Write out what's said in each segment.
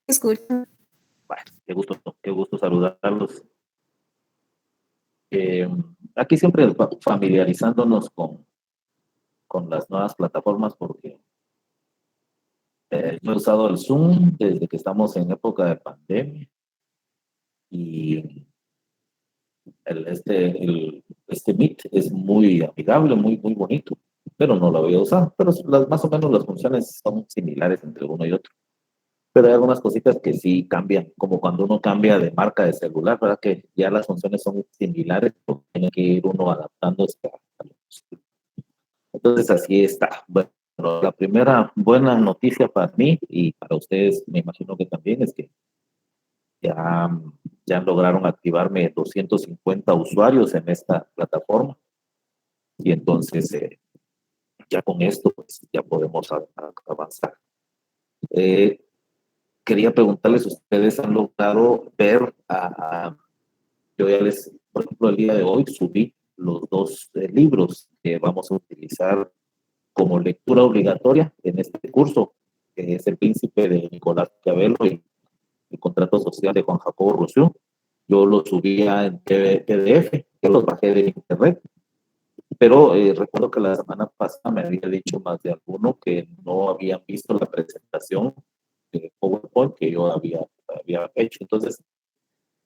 Escucho. Bueno, qué gusto saludarlos. Eh, Aquí siempre familiarizándonos con las nuevas plataformas porque yo he usado el Zoom desde que estamos en época de pandemia y este Meet es muy amigable, muy bonito, pero no lo había usado. Pero más o menos las funciones son similares entre uno y otro. Pero hay algunas cositas que sí cambian, como cuando uno cambia de marca de celular, ¿verdad? Que ya las funciones son similares, pero tiene que ir uno adaptándose a los. Entonces así está. Bueno, la primera buena noticia para mí y para ustedes, me imagino que también, es que ya, ya lograron activarme 250 usuarios en esta plataforma y entonces ya con esto pues, ya podemos avanzar. Eh, Quería preguntarles, ¿ustedes han logrado ver yo ya les, por ejemplo, el día de hoy subí los dos libros que vamos a utilizar como lectura obligatoria en este curso, que es El Príncipe de Nicolás Maquiavelo y El Contrato Social de Juan Jacobo Rousseau? Yo los subía en PDF, que los bajé de internet, pero recuerdo que la semana pasada me había dicho más de alguno que no habían visto la presentación de PowerPoint que yo había hecho. Entonces,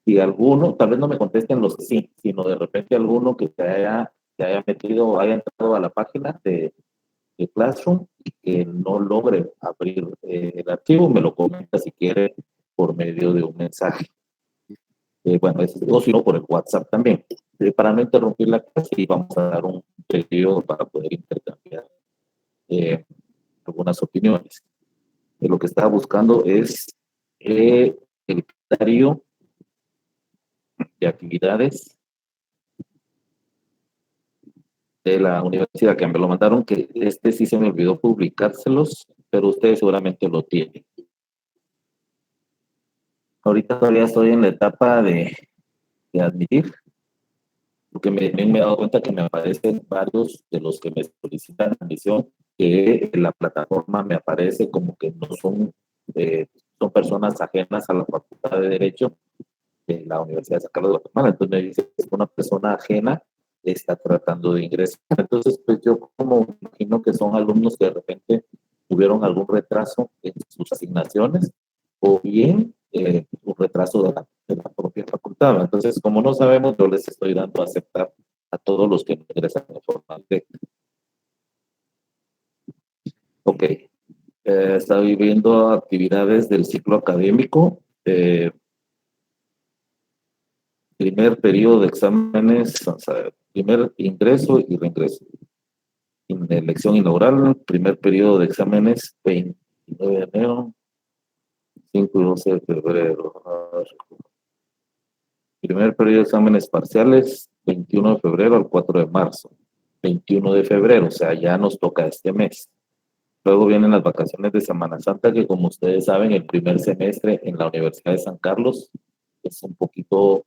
si alguno, tal vez no me contesten los que sí, sino de repente alguno que se haya metido, haya entrado a la página de Classroom y que no logre abrir el archivo, me lo comenta si quiere por medio de un mensaje. Bueno, o si no, por el WhatsApp también. Para no interrumpir la clase, y vamos a dar un periodo para poder intercambiar eh, algunas opiniones. Lo que estaba buscando es el calendario de actividades de la universidad, que me lo mandaron, que sí se me olvidó publicárselos, pero ustedes seguramente lo tienen. Ahorita todavía estoy en la etapa de admitir, porque me he dado cuenta que me aparecen varios de los que me solicitan admisión, que la plataforma me aparece como que no son, son personas ajenas a la Facultad de Derecho de la Universidad de San Carlos de Guatemala. Entonces me dice que una persona ajena está tratando de ingresar. Entonces, pues yo como imagino que son alumnos que de repente tuvieron algún retraso en sus asignaciones o bien un retraso de la propia facultad. Entonces, como no sabemos, yo les estoy dando a aceptar a todos los que ingresan de forma directa. Ok. Está viviendo actividades del ciclo académico. Primer periodo de exámenes, o sea, primer ingreso y reingreso. Elección inaugural, primer periodo de exámenes, 29 de enero, 5 y 12 de febrero. Primer periodo de exámenes parciales, 21 de febrero al 4 de marzo. 21 de febrero, o sea, ya nos toca este mes. Luego vienen las vacaciones de Semana Santa, que como ustedes saben, el primer semestre en la Universidad de San Carlos es un poquito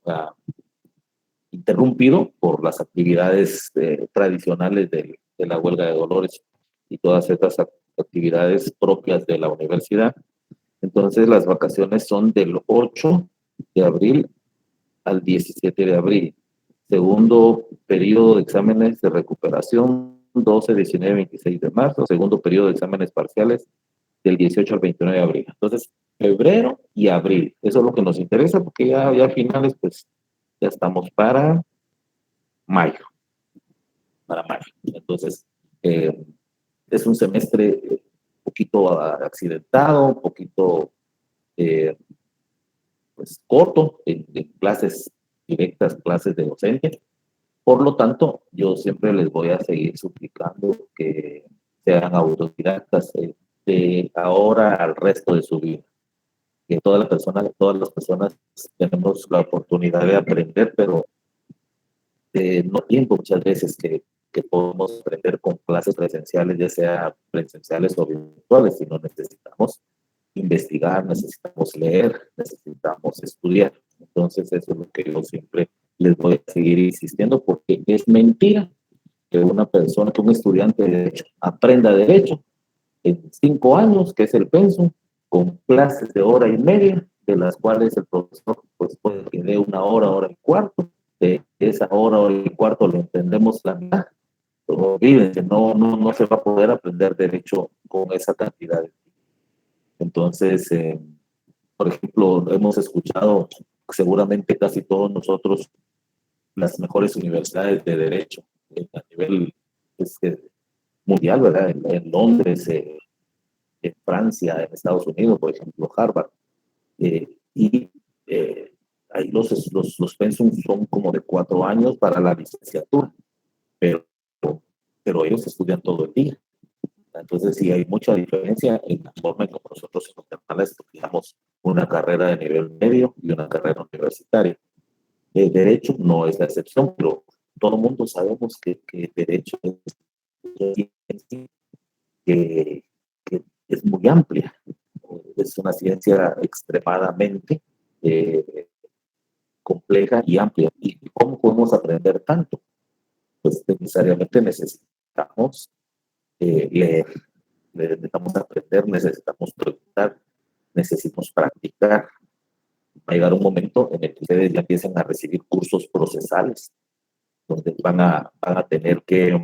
interrumpido por las actividades tradicionales de la huelga de Dolores y todas estas actividades propias de la universidad. Entonces las vacaciones son del 8 de abril al 17 de abril. Segundo periodo de exámenes de recuperación, 12, 19, 26 de marzo. Segundo periodo de exámenes parciales, del 18 al 29 de abril. Entonces, febrero y abril. Eso es lo que nos interesa porque ya a finales, pues, ya estamos para mayo. Para mayo. Entonces, es un semestre un poquito accidentado, un poquito pues, corto en clases directas, clases de docencia. Por lo tanto, yo siempre les voy a seguir suplicando que sean autodidactas de ahora al resto de su vida. Que todas las personas tenemos la oportunidad de aprender, pero no tiempo muchas veces que podemos aprender con clases presenciales, ya sea presenciales o virtuales, sino necesitamos investigar, necesitamos leer, necesitamos estudiar. Entonces, eso es lo que yo siempre les voy a seguir insistiendo, porque es mentira que una persona, que un estudiante de derecho aprenda derecho en 5 años, que es el pensum, con clases de hora y media, de las cuales el profesor pues puede que dé una hora, hora y cuarto. De esa hora, hora y cuarto le entendemos la mitad. Pero olvídense, no se va a poder aprender derecho con esa cantidad. Entonces, por ejemplo, hemos escuchado seguramente casi todos nosotros las mejores universidades de derecho a nivel pues, mundial, ¿verdad? En Londres, en Francia, en Estados Unidos, por ejemplo, Harvard. Y ahí los pensum son como de 4 años para la licenciatura, pero, pero ellos estudian todo el día. Entonces sí hay mucha diferencia en la forma en que nosotros en Guatemala estudiamos una carrera de nivel medio y una carrera universitaria. El derecho no es la excepción, pero todo el mundo sabemos que derecho que, que es muy amplia. Es una ciencia extremadamente compleja y amplia. ¿Y cómo podemos aprender tanto? Pues necesariamente necesitamos leer, necesitamos aprender, necesitamos preguntar, necesitamos practicar. Va a llegar un momento en el que ustedes ya empiecen a recibir cursos procesales, donde van a tener que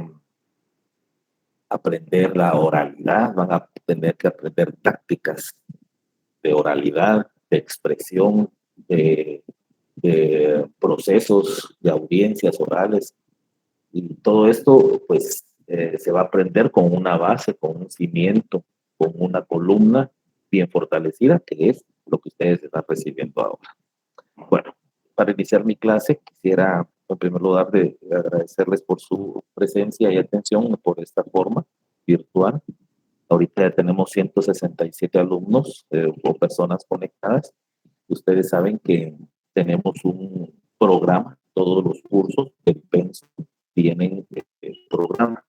aprender la oralidad, van a tener que aprender tácticas de oralidad, de expresión, de procesos, de audiencias orales. Y todo esto, pues, se va a aprender con una base, con un cimiento, con una columna bien fortalecida, que es lo que ustedes están recibiendo ahora. Bueno, para iniciar mi clase, quisiera, en primer lugar, de agradecerles por su presencia y atención por esta forma virtual. Ahorita ya tenemos 167 alumnos o personas conectadas. Ustedes saben que tenemos un programa, todos los cursos del PENS tienen programa.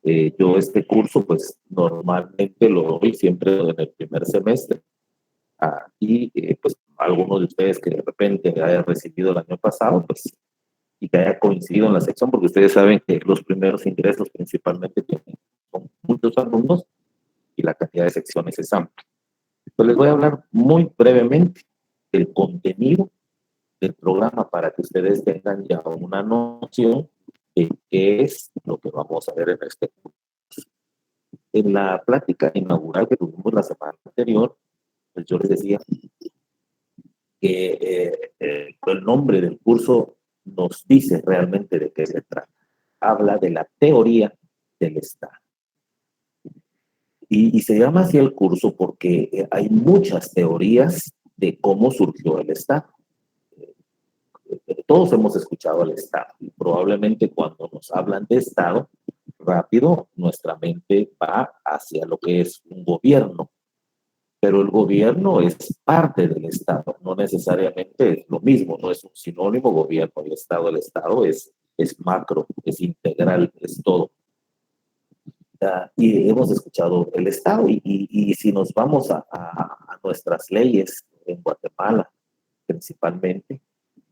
Yo este curso, pues normalmente lo doy siempre en el primer semestre. Y pues algunos de ustedes que de repente hayan recibido el año pasado, pues y que haya coincidido en la sección, porque ustedes saben que los primeros ingresos principalmente tienen, son muchos alumnos y la cantidad de secciones es amplia. Entonces les voy a hablar muy brevemente del contenido del programa para que ustedes tengan ya una noción de qué es lo que vamos a ver en este curso. En la plática inaugural que tuvimos la semana anterior, pues yo les decía que el nombre del curso nos dice realmente de qué se trata. Habla de la teoría del Estado. Y se llama así el curso porque hay muchas teorías de cómo surgió el Estado. Todos hemos escuchado al Estado y probablemente cuando nos hablan de Estado, rápido nuestra mente va hacia lo que es un gobierno, pero el gobierno es parte del Estado, no necesariamente es lo mismo, no es un sinónimo gobierno y Estado. El Estado es macro, es integral, es todo. Y hemos escuchado el Estado y si nos vamos a nuestras leyes en Guatemala principalmente,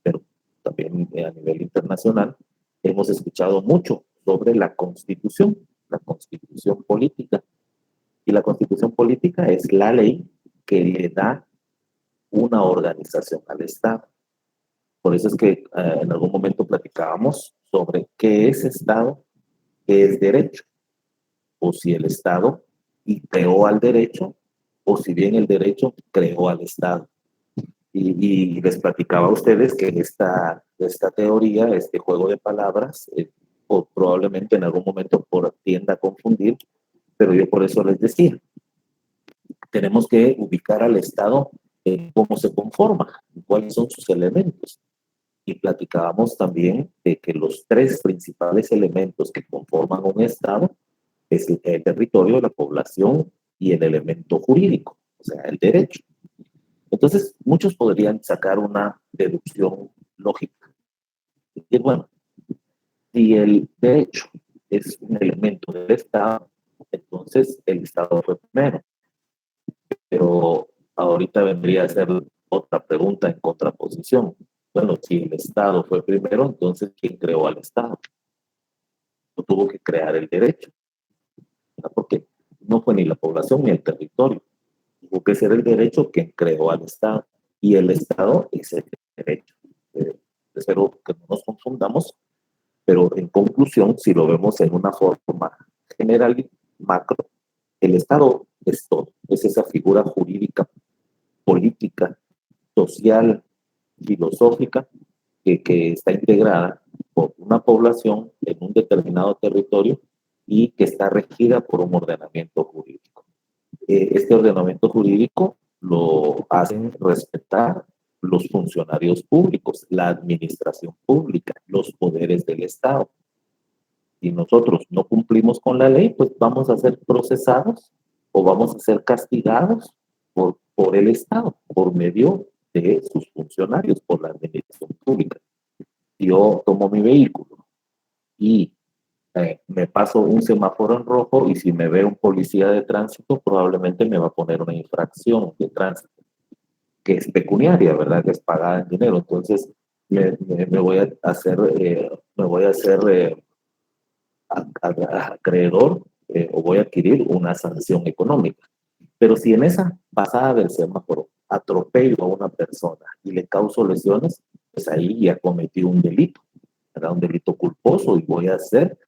pero también a nivel internacional, hemos escuchado mucho sobre la constitución política. Y la constitución política es la ley que le da una organización al Estado. Por eso es que en algún momento platicábamos sobre qué es Estado, qué es derecho, o si el Estado creó al derecho, o si bien el derecho creó al Estado. Y les platicaba a ustedes que esta teoría, este juego de palabras, o probablemente en algún momento tienda a confundir, pero yo por eso les decía, tenemos que ubicar al Estado en cómo se conforma, cuáles son sus elementos. Y platicábamos también de que los tres principales elementos que conforman un Estado es el territorio, la población y el elemento jurídico, o sea, el derecho. Entonces, muchos podrían sacar una deducción lógica. Y bueno, si el derecho es un elemento del Estado, entonces el Estado fue primero. Pero ahorita vendría a ser otra pregunta en contraposición. Bueno, si el Estado fue primero, entonces ¿quién creó al Estado? No tuvo que crear el derecho, ¿verdad? Porque no fue ni la población ni el territorio. Tuvo que ser el derecho quien creó al Estado y el Estado es el derecho. Espero que no nos confundamos, pero en conclusión, si lo vemos en una forma general y macro, el Estado es todo, es esa figura jurídica, política, social, filosófica, que está integrada por una población en un determinado territorio y que está regida por un ordenamiento jurídico. Este ordenamiento jurídico lo hacen respetar los funcionarios públicos, la administración pública, los poderes del Estado. Si nosotros no cumplimos con la ley, pues vamos a ser procesados o vamos a ser castigados por el Estado, por medio de sus funcionarios, por la administración pública. Yo tomo mi vehículo y me paso un semáforo en rojo y si me ve un policía de tránsito, probablemente me va a poner una infracción de tránsito, que es pecuniaria, ¿verdad? Que es pagada en dinero. Entonces, me voy a hacer, acreedor o voy a adquirir una sanción económica. Pero si en esa pasada del semáforo atropello a una persona y le causo lesiones, pues ahí ya cometí un delito, ¿verdad? Un delito culposo y voy a ser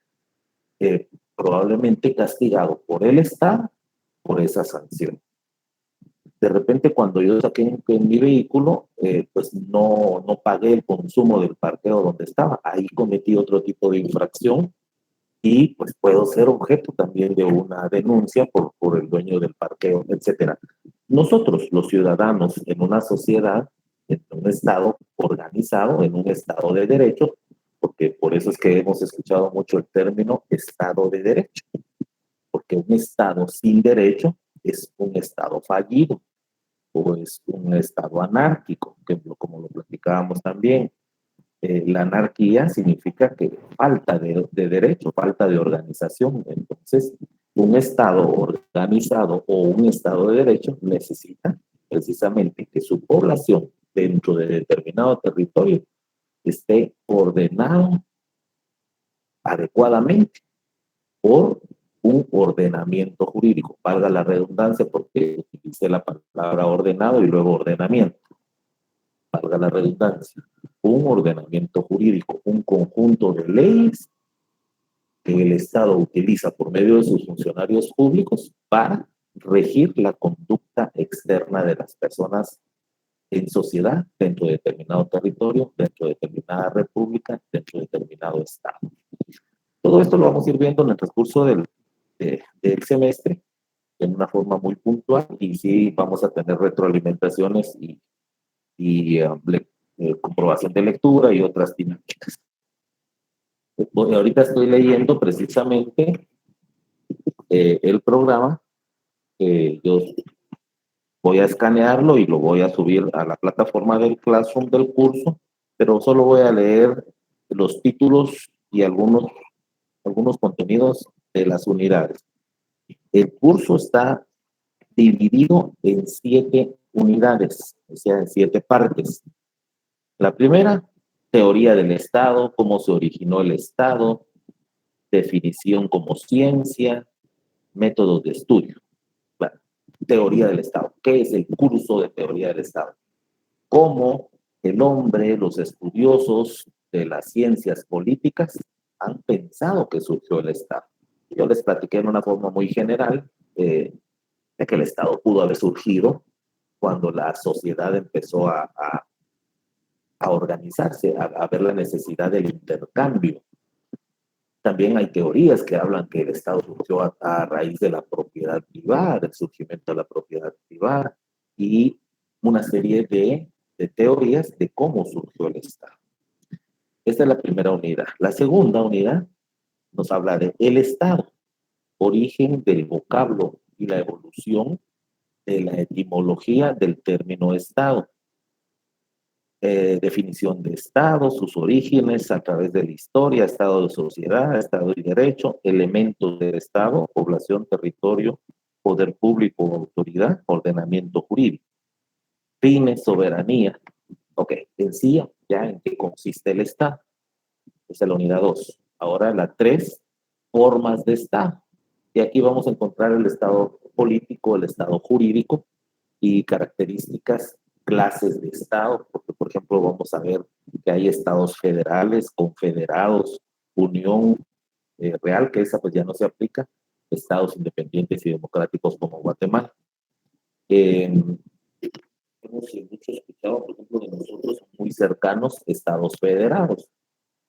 probablemente castigado por el Estado por esa sanción. De repente, cuando yo saqué en mi vehículo, pues no pagué el consumo del parqueo donde estaba. Ahí cometí otro tipo de infracción y pues puedo ser objeto también de una denuncia por el dueño del parqueo, etcétera. Nosotros, los ciudadanos, en una sociedad, en un estado organizado, en un estado de derecho, porque por eso es que hemos escuchado mucho el término estado de derecho, porque un estado sin derecho es un estado fallido o es un estado anárquico, que como lo platicábamos también. La anarquía significa que falta de derecho, falta de organización. Entonces, un Estado organizado o un Estado de derecho necesita precisamente que su población dentro de determinado territorio esté ordenado adecuadamente por un ordenamiento jurídico. Valga la redundancia porque utilicé la palabra ordenado y luego ordenamiento. Valga la redundancia, un ordenamiento jurídico, un conjunto de leyes que el Estado utiliza por medio de sus funcionarios públicos para regir la conducta externa de las personas en sociedad, dentro de determinado territorio, dentro de determinada república, dentro de determinado Estado. Todo esto lo vamos a ir viendo en el transcurso del semestre en una forma muy puntual y sí vamos a tener retroalimentaciones y comprobación de lectura y otras dinámicas. Ahorita estoy leyendo precisamente el programa. Yo voy a escanearlo y lo voy a subir a la plataforma del Classroom del curso, pero solo voy a leer los títulos y algunos contenidos de las unidades. El curso está dividido en 7 unidades, o sea, en 7 partes. La primera, teoría del Estado, cómo se originó el Estado, definición como ciencia, métodos de estudio. Bueno, teoría del Estado. ¿Qué es el curso de teoría del Estado? Cómo el hombre, los estudiosos de las ciencias políticas han pensado que surgió el Estado. Yo les platiqué en una forma muy general de que el Estado pudo haber surgido cuando la sociedad empezó a organizarse, a ver la necesidad del intercambio. También hay teorías que hablan que el Estado surgió a raíz de la propiedad privada, del surgimiento de la propiedad privada y una serie de teorías de cómo surgió el Estado. Esta es la primera unidad. La segunda unidad nos habla de el Estado, origen del vocablo y la evolución de la etimología del término Estado. Definición de Estado, sus orígenes a través de la historia, Estado de sociedad, Estado y derecho, elementos del Estado, población, territorio, poder público, autoridad, ordenamiento jurídico, fines, soberanía. Ok, sencilla, ya en qué consiste el Estado. Esa es la unidad 2. Ahora la 3, formas de Estado. Y aquí vamos a encontrar el Estado político, el Estado jurídico y características, clases de Estado, porque por ejemplo vamos a ver que hay estados federales, confederados, unión real, que esa pues ya no se aplica, estados independientes y democráticos como Guatemala. Hemos mucho escuchado, por ejemplo, de nosotros muy cercanos estados federados,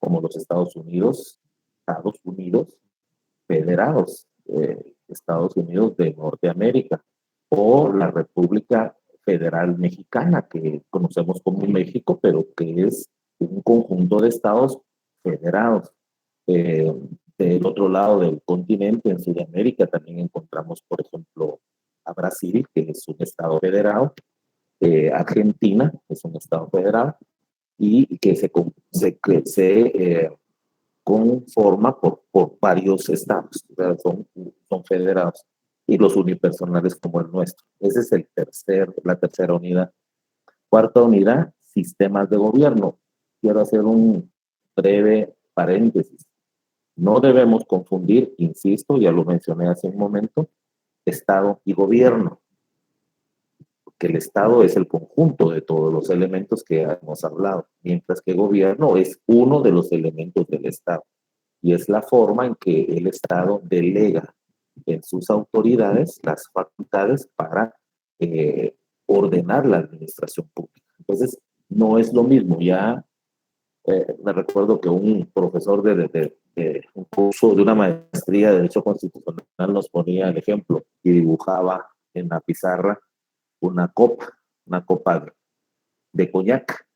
como los Estados Unidos federados, Estados Unidos de Norteamérica, o la República Federal Mexicana, que conocemos como México, pero que es un conjunto de estados federados. Eh, del otro lado del continente, en Sudamérica, también encontramos, por ejemplo, a Brasil, que es un estado federado, Argentina, que es un estado federado, y que se conforma por varios estados, o sea, son federados, y los unipersonales como el nuestro. Esa es la tercera unidad. Cuarta unidad, sistemas de gobierno. Quiero hacer un breve paréntesis. No debemos confundir, insisto, ya lo mencioné hace un momento, Estado y gobierno, que el Estado es el conjunto de todos los elementos que hemos hablado, mientras que gobierno es uno de los elementos del Estado y es la forma en que el Estado delega en sus autoridades las facultades para ordenar la administración pública. Entonces, no es lo mismo. Ya me recuerdo que un profesor de un curso de una maestría de Derecho Constitucional nos ponía el ejemplo y dibujaba en la pizarra una copa de coñac,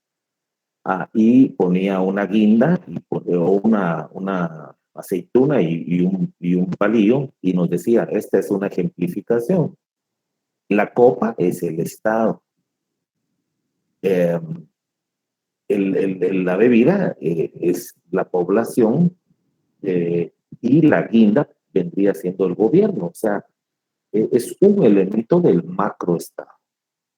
y ponía una guinda o una aceituna y un palillo y nos decía, esta es una ejemplificación. La copa es el Estado. Eh, la bebida es la población, y la guinda vendría siendo el gobierno. O sea, es un elemento del macroestado.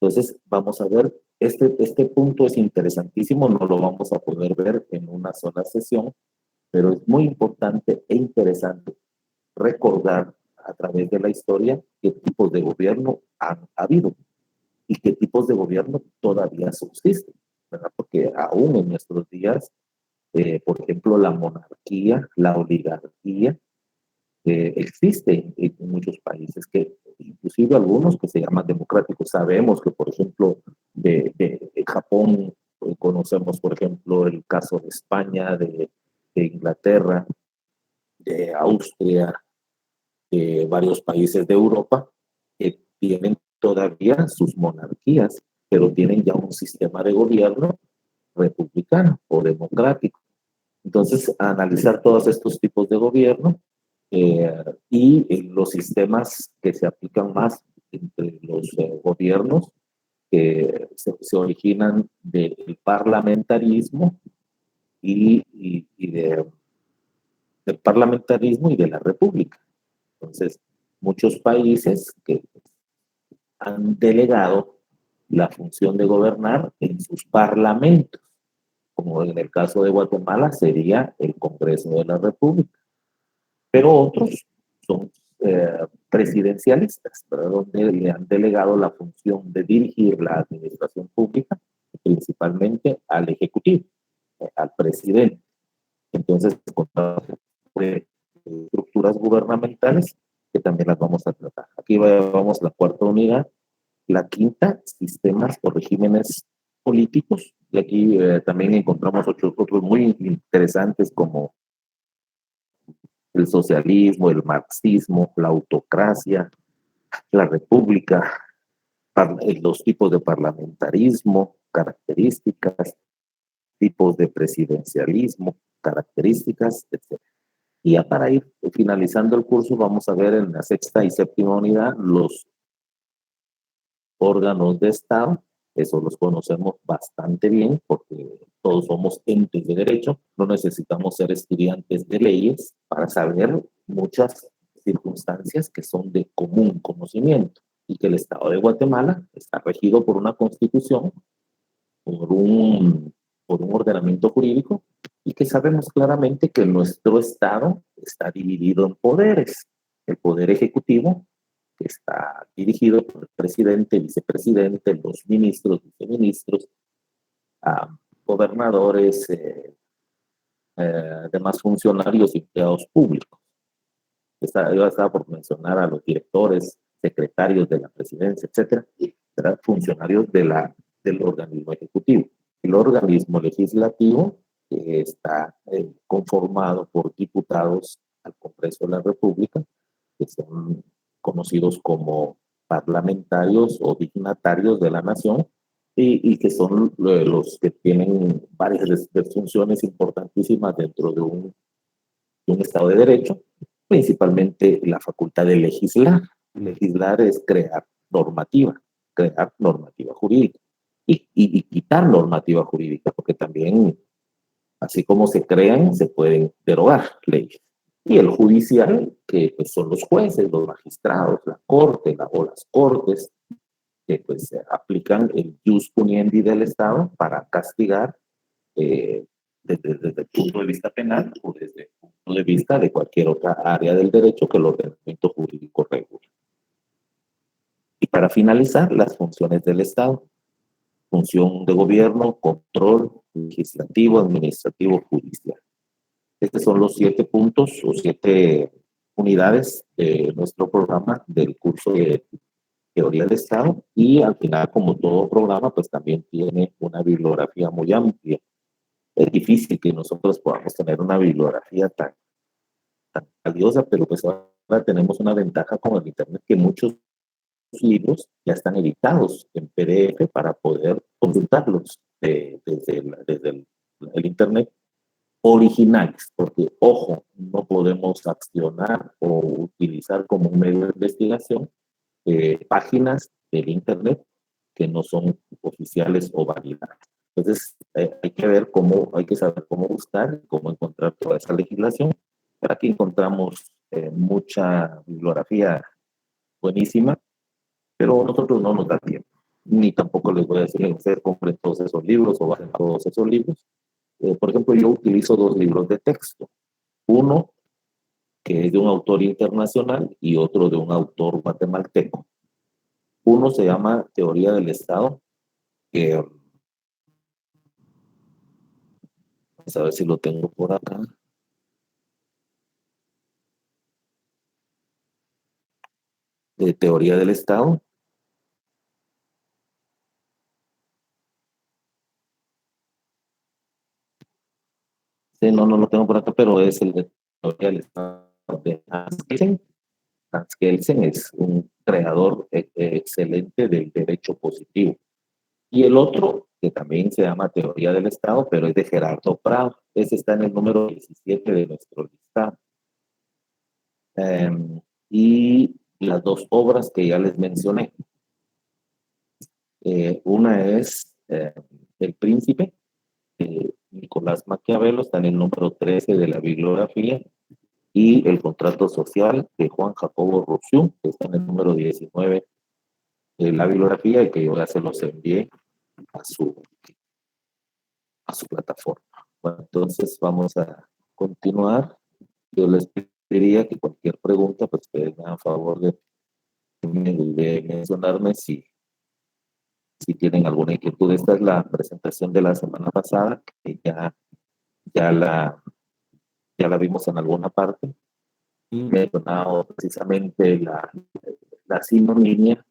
Entonces, vamos a ver, este punto es interesantísimo, no lo vamos a poder ver en una sola sesión, pero es muy importante e interesante recordar a través de la historia qué tipos de gobierno han habido y qué tipos de gobierno todavía subsisten, ¿verdad? Porque aún en nuestros días, por ejemplo, la monarquía, la oligarquía, existe en muchos países, que inclusive algunos que se llaman democráticos. Sabemos que, por ejemplo, de Japón, conocemos, por ejemplo, el caso de España, de Inglaterra, de Austria, de varios países de Europa, que tienen todavía sus monarquías, pero tienen ya un sistema de gobierno republicano o democrático. Entonces, analizar todos estos tipos de gobierno, eh, y los sistemas que se aplican más entre los gobiernos que se originan del parlamentarismo y del parlamentarismo y de la república. Entonces, muchos países que han delegado la función de gobernar en sus parlamentos, como en el caso de Guatemala sería el Congreso de la República, pero otros son presidencialistas, ¿verdad? Donde le han delegado la función de dirigir la administración pública, principalmente al Ejecutivo, al presidente. Entonces, encontramos estructuras gubernamentales que también las vamos a tratar. Aquí vamos a la cuarta unidad. La quinta, sistemas o regímenes políticos. Y aquí también encontramos otros muy interesantes como el socialismo, el marxismo, la autocracia, la república, los tipos de parlamentarismo, características, tipos de presidencialismo, características, etc. Y ya para ir finalizando el curso, vamos a ver en la sexta y séptima unidad los órganos de Estado. Eso los conocemos bastante bien porque todos somos entes de derecho. No necesitamos ser estudiantes de leyes para saber muchas circunstancias que son de común conocimiento y que el Estado de Guatemala está regido por una constitución, por por un ordenamiento jurídico, y que sabemos claramente que nuestro Estado está dividido en poderes. El poder ejecutivo, que está dirigido por el presidente, vicepresidente, los ministros, viceministros, gobernadores, demás funcionarios y empleados públicos. Yo estaba por mencionar a los directores, secretarios de la presidencia, etcétera, funcionarios del organismo ejecutivo. El organismo legislativo está conformado por diputados al Congreso de la República, que son conocidos como parlamentarios o dignatarios de la nación, y que son los que tienen varias funciones importantísimas dentro de un Estado de Derecho, principalmente la facultad de legislar. Legislar es crear normativa jurídica y quitar normativa jurídica, porque también, así como se crean, se pueden derogar leyes. Y el judicial, que pues, son los jueces, los magistrados, la corte o las cortes, que pues aplican el jus puniendi del Estado para castigar desde el punto de vista penal o desde el punto de vista de cualquier otra área del derecho que el ordenamiento jurídico regula. Y para finalizar, las funciones del Estado: función de gobierno, control, legislativo, administrativo, judicial. Estos son los 7 puntos o 7 unidades de nuestro programa del curso de Teoría del Estado, y al final, como todo programa, pues también tiene una bibliografía muy amplia. Es difícil que nosotros podamos tener una bibliografía tan valiosa, pero pues ahora tenemos una ventaja con el Internet, que muchos libros ya están editados en PDF para poder consultarlos desde el Internet, originales, porque, ojo, no podemos accionar o utilizar como un medio de investigación páginas del Internet que no son oficiales o validadas. Entonces, hay que saber cómo buscar, cómo encontrar toda esa legislación. Para aquí encontramos mucha bibliografía buenísima, pero nosotros no nos da tiempo. Ni tampoco les voy a decir a ustedes compren todos esos libros o bajen todos esos libros. Por ejemplo, yo utilizo 2 libros de texto. Uno que es de un autor internacional y otro de un autor guatemalteco. Uno se llama Teoría del Estado, que vamos a ver si lo tengo por acá. De Teoría del Estado. Sí, no lo tengo por acá, pero es el de Teoría del Estado de Hans Kelsen. Hans Kelsen es un creador excelente del derecho positivo. Y el otro, que también se llama Teoría del Estado, pero es de Gerardo Prado. Ese está en el número 17 de nuestro listado. Y las 2 obras que ya les mencioné. Una es El Príncipe, Nicolás Maquiavelo, está en el número 13 de la bibliografía, y El Contrato Social, de Juan Jacobo Rousseau, que está en el número 19 de la bibliografía, y que yo ya se los envié a su plataforma. Bueno, entonces vamos a continuar. Yo les pediría que cualquier pregunta, pues que hagan a favor de mencionarme si tienen alguna inquietud. Esta es la presentación de la semana pasada, que ya la vimos en alguna parte, y me he donado precisamente la sinonimia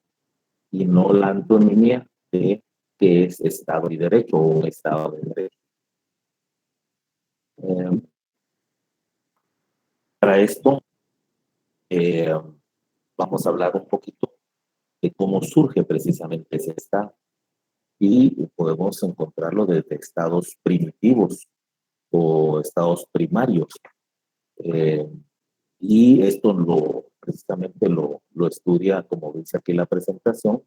y no la antonimia de qué es Estado y Derecho o un Estado de Derecho. Para esto, vamos a hablar un poquito de cómo surge precisamente ese Estado, y podemos encontrarlo desde estados primitivos o estados primarios. Y esto precisamente lo estudia, como dice aquí la presentación,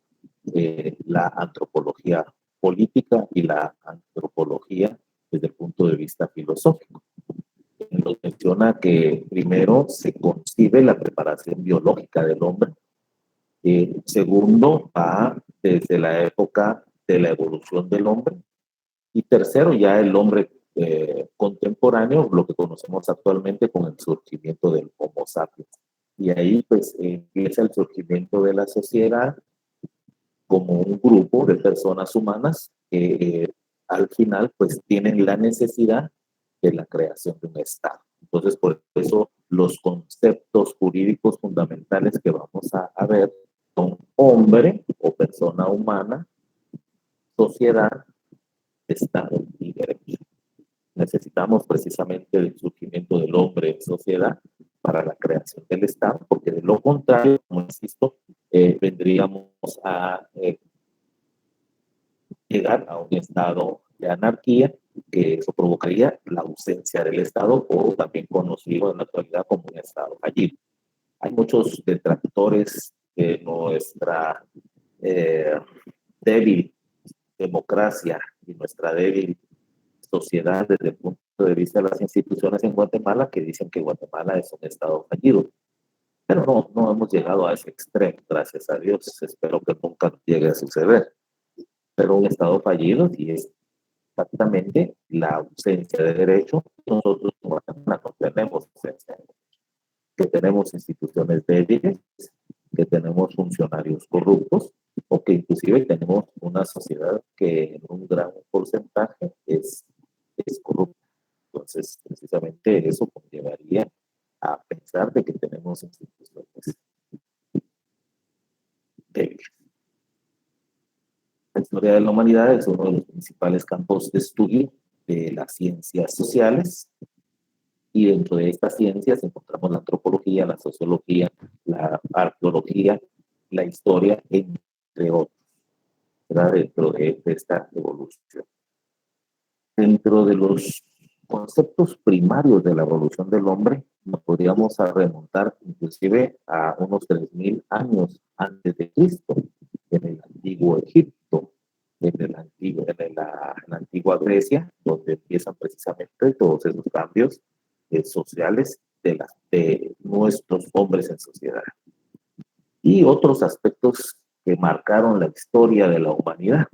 la antropología política y la antropología desde el punto de vista filosófico. Nos menciona que primero se concibe la preparación biológica del hombre. Segundo, va desde la época de la evolución del hombre. Y tercero, ya el hombre contemporáneo, lo que conocemos actualmente con el surgimiento del Homo sapiens. Y ahí pues empieza el surgimiento de la sociedad como un grupo de personas humanas que al final pues tienen la necesidad de la creación de un Estado. Entonces, por eso los conceptos jurídicos fundamentales que vamos a ver son hombre o persona humana, sociedad, Estado y derecho. Necesitamos precisamente el surgimiento del hombre en sociedad para la creación del Estado, porque de lo contrario, como insisto, vendríamos a llegar a un estado de anarquía, que eso provocaría la ausencia del Estado o también conocido en la actualidad como un Estado fallido. Hay muchos detractores de nuestra eh, débil democracia y nuestra débil sociedad desde el punto de vista de las instituciones en Guatemala que dicen que Guatemala es un Estado fallido. Pero no hemos llegado a ese extremo, gracias a Dios. Espero que nunca llegue a suceder. Pero un Estado fallido sí es exactamente la ausencia de derecho. Nosotros en Guatemala no tenemos ausencia de derecho, que tenemos instituciones débiles, que tenemos funcionarios corruptos o que inclusive tenemos una sociedad que en un gran porcentaje es corrupta. Entonces, precisamente eso conllevaría a pensar de que tenemos instituciones débiles. La historia de la humanidad es uno de los principales campos de estudio de las ciencias sociales, y dentro de estas ciencias encontramos la antropología, la sociología, la arqueología, la historia, entre otros, ¿verdad? Dentro de esta evolución. Dentro de los conceptos primarios de la evolución del hombre, nos podríamos remontar inclusive a unos 3.000 años antes de Cristo, en el antiguo Egipto, en la antigua Grecia, donde empiezan precisamente todos esos cambios sociales de nuestros hombres en sociedad. Y otros aspectos que marcaron la historia de la humanidad,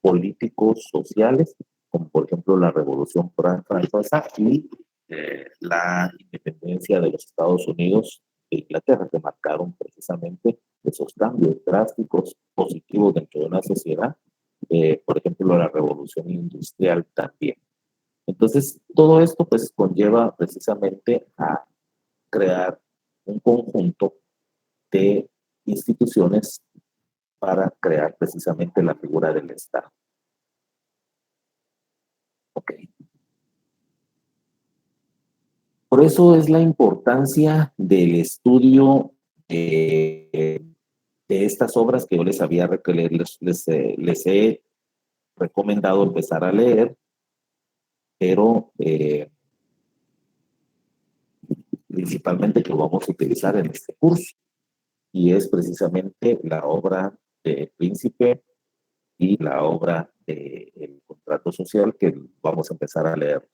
políticos, sociales, como por ejemplo la Revolución Francesa y la independencia de los Estados Unidos e Inglaterra, que marcaron precisamente esos cambios drásticos, positivos dentro de una sociedad, por ejemplo la Revolución Industrial también. Entonces, todo esto pues conlleva precisamente a crear un conjunto de instituciones para crear precisamente la figura del Estado. Ok. Por eso es la importancia del estudio de estas obras que yo les había les he recomendado empezar a leer, pero principalmente que lo vamos a utilizar en este curso, y es precisamente la obra de Príncipe y la obra de El Contrato Social que vamos a empezar a leer.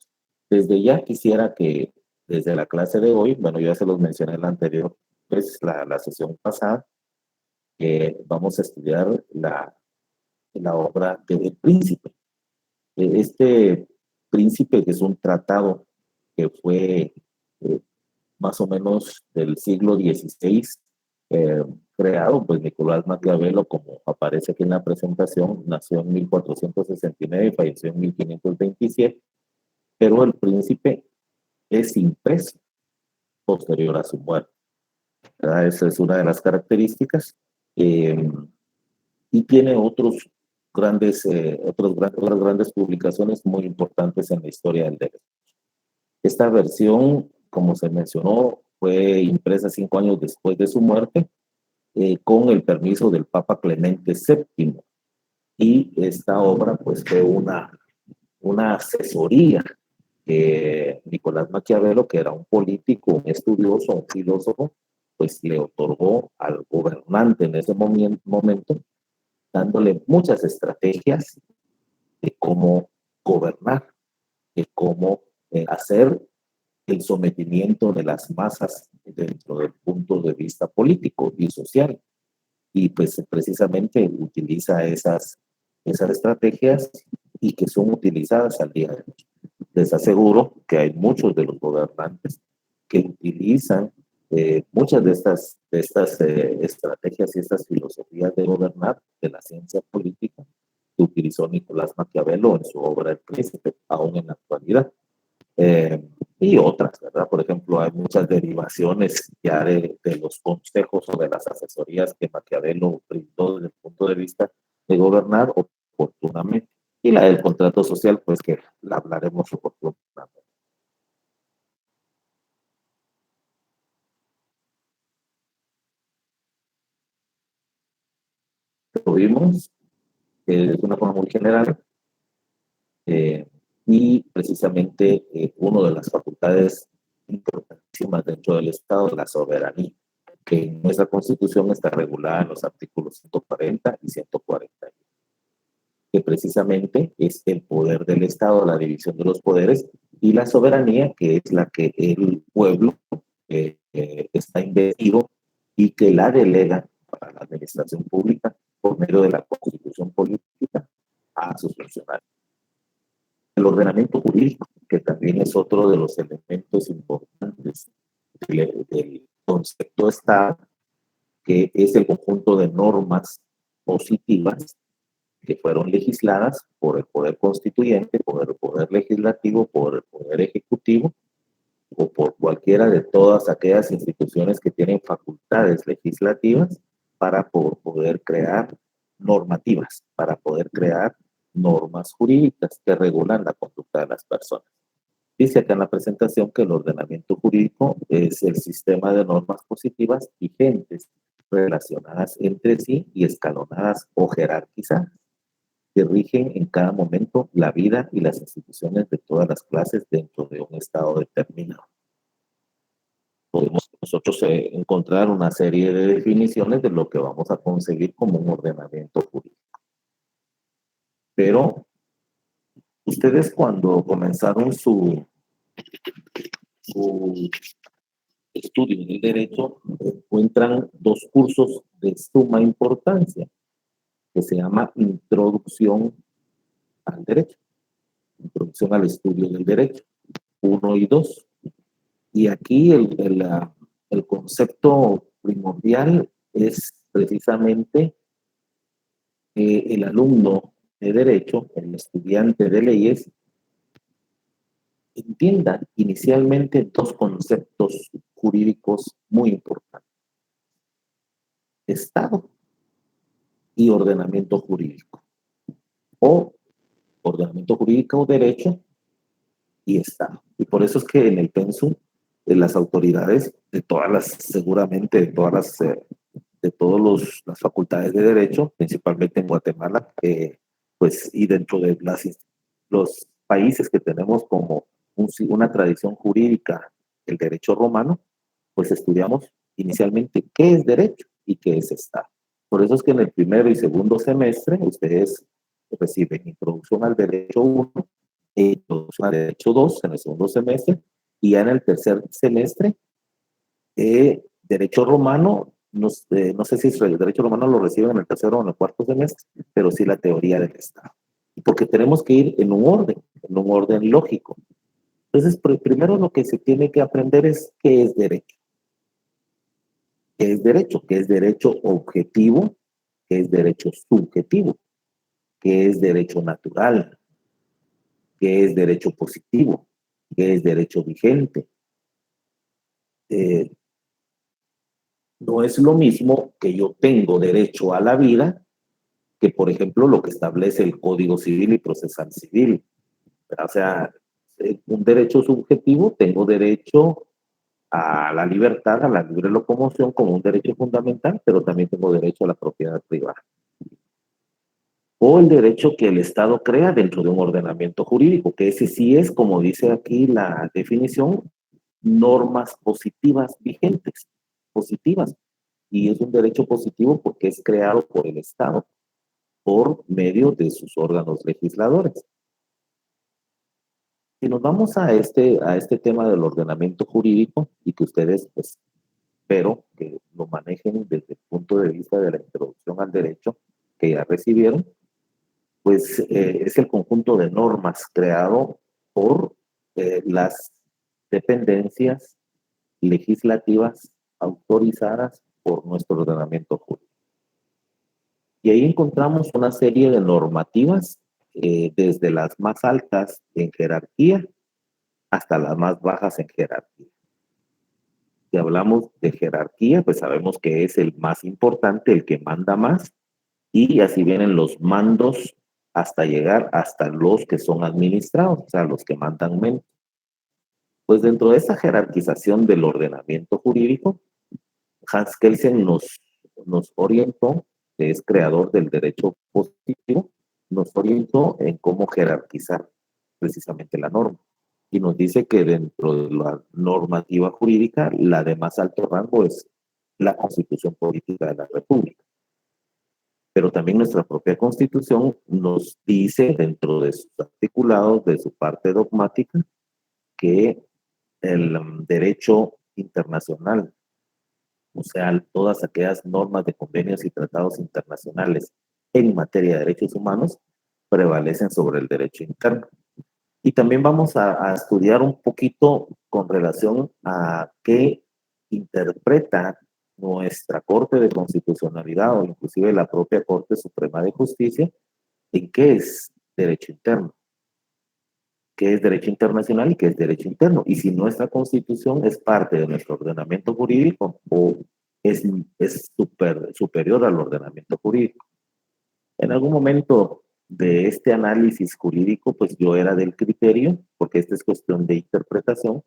Desde ya quisiera que desde la clase de hoy, bueno, ya se los mencioné en la anterior, pues la sesión pasada, vamos a estudiar la obra de El Príncipe. Este Príncipe, que es un tratado que fue eh, más o menos del siglo XVI, creado, pues Nicolás Maquiavelo, como aparece aquí en la presentación, nació en 1469 y falleció en 1527, pero El Príncipe es impreso posterior a su muerte, ¿verdad? Esa es una de las características. Eh, y tiene otras grandes publicaciones muy importantes en la historia del derecho. Esta versión, como se mencionó, fue impresa 5 años después de su muerte, con el permiso del Papa Clemente VII. Y esta obra pues fue una asesoría que Nicolás Maquiavelo, que era un político, un estudioso, un filósofo, pues le otorgó al gobernante en ese momento, dándole muchas estrategias de cómo gobernar, de cómo hacer el sometimiento de las masas dentro del punto de vista político y social. Y pues precisamente utiliza esas estrategias y que son utilizadas al día de hoy. Les aseguro que hay muchos de los gobernantes que utilizan muchas de estas estrategias y estas filosofías de gobernar de la ciencia política que utilizó Nicolás Maquiavelo en su obra El Príncipe, aún en la actualidad. Eh, y otras, ¿verdad? Por ejemplo, hay muchas derivaciones ya de los consejos o de las asesorías que Maquiavelo brindó desde el punto de vista de gobernar oportunamente. Y la del contrato social, pues que la hablaremos oportunamente. Lo vimos de una forma muy general, eh, y precisamente una de las facultades importantísimas dentro del Estado es la soberanía, que en nuestra Constitución está regulada en los artículos 140 y 140, que precisamente es el poder del Estado, la división de los poderes, y la soberanía, que es la que el pueblo está investido y que la delega para la administración pública por medio de la Constitución política a sus funcionarios. El ordenamiento jurídico, que también es otro de los elementos importantes del concepto de Estado, que es el conjunto de normas positivas que fueron legisladas por el Poder Constituyente, por el Poder Legislativo, por el Poder Ejecutivo o por cualquiera de todas aquellas instituciones que tienen facultades legislativas para poder crear normativas, para poder crear normas jurídicas que regulan la conducta de las personas. Dice acá en la presentación que el ordenamiento jurídico es el sistema de normas positivas vigentes relacionadas entre sí y escalonadas o jerarquizadas que rigen en cada momento la vida y las instituciones de todas las clases dentro de un estado determinado. Podemos nosotros encontrar una serie de definiciones de lo que vamos a conseguir como un ordenamiento jurídico. Pero ustedes cuando comenzaron su estudio del derecho encuentran dos cursos de suma importancia que se llama Introducción al Derecho, Introducción al Estudio del Derecho, 1 y 2. Y aquí el concepto primordial es precisamente el alumno de Derecho, el estudiante de leyes, entienda inicialmente dos conceptos jurídicos muy importantes: Estado y ordenamiento jurídico, o ordenamiento jurídico o derecho y Estado. Y por eso es que en el pensum de las autoridades, de todas las, seguramente de todas de todas las facultades de derecho, principalmente en Guatemala, pues y dentro de los países que tenemos como una tradición jurídica, el derecho romano, pues estudiamos inicialmente qué es derecho y qué es Estado. Por eso es que en el primero y segundo semestre ustedes reciben introducción al derecho 1, introducción al derecho 2 en el segundo semestre, y ya en el tercer semestre, derecho romano, no sé si el derecho romano lo reciben en el tercero o en el cuarto semestre, pero sí la teoría del Estado. Porque tenemos que ir en un orden lógico. Entonces, primero lo que se tiene que aprender es qué es derecho. ¿Qué es derecho? ¿Qué es derecho objetivo? ¿Qué es derecho subjetivo? ¿Qué es derecho natural? ¿Qué es derecho positivo? ¿Qué es derecho vigente? Eh, no es lo mismo que yo tengo derecho a la vida que, por ejemplo, lo que establece el Código Civil y Procesal Civil. O sea, un derecho subjetivo, tengo derecho a la libertad, a la libre locomoción como un derecho fundamental, pero también tengo derecho a la propiedad privada. O el derecho que el Estado crea dentro de un ordenamiento jurídico, que ese sí es, como dice aquí la definición, normas positivas vigentes, positivas. Y es un derecho positivo porque es creado por el Estado por medio de sus órganos legisladores. Si nos vamos a este tema del ordenamiento jurídico y que ustedes, pues, espero que lo manejen desde el punto de vista de la introducción al derecho que ya recibieron, pues es el conjunto de normas creado por las dependencias legislativas autorizadas por nuestro ordenamiento jurídico. Y ahí encontramos una serie de normativas, desde las más altas en jerarquía hasta las más bajas en jerarquía. Si hablamos de jerarquía, pues sabemos que es el más importante, el que manda más, y así vienen los mandos hasta llegar hasta los que son administrados, o sea, los que mandan menos. Pues dentro de esa jerarquización del ordenamiento jurídico, Hans Kelsen nos orientó, que es creador del derecho positivo, nos orientó en cómo jerarquizar precisamente la norma. Y nos dice que dentro de la normativa jurídica, la de más alto rango es la Constitución Política de la República. Pero también nuestra propia Constitución nos dice, dentro de sus articulados, de su parte dogmática, que el derecho internacional, o sea, todas aquellas normas de convenios y tratados internacionales en materia de derechos humanos, prevalecen sobre el derecho interno. Y también vamos a estudiar un poquito con relación a qué interpreta nuestra Corte de Constitucionalidad o inclusive la propia Corte Suprema de Justicia en qué es derecho interno, qué es derecho internacional y qué es derecho interno. Y si nuestra Constitución es parte de nuestro ordenamiento jurídico o es superior al ordenamiento jurídico. En algún momento de este análisis jurídico, pues yo era del criterio, porque esta es cuestión de interpretación,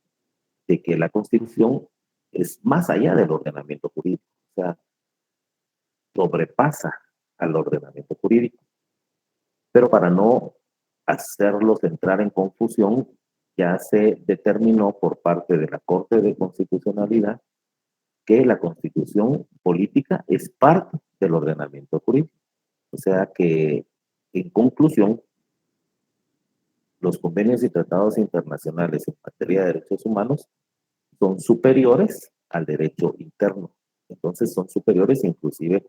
de que la Constitución es más allá del ordenamiento jurídico, o sea, sobrepasa al ordenamiento jurídico. Pero para no hacerlos entrar en confusión, ya se determinó por parte de la Corte de Constitucionalidad que la Constitución política es parte del ordenamiento jurídico. O sea que, en conclusión, los convenios y tratados internacionales en materia de derechos humanos son superiores al derecho interno. Entonces son superiores inclusive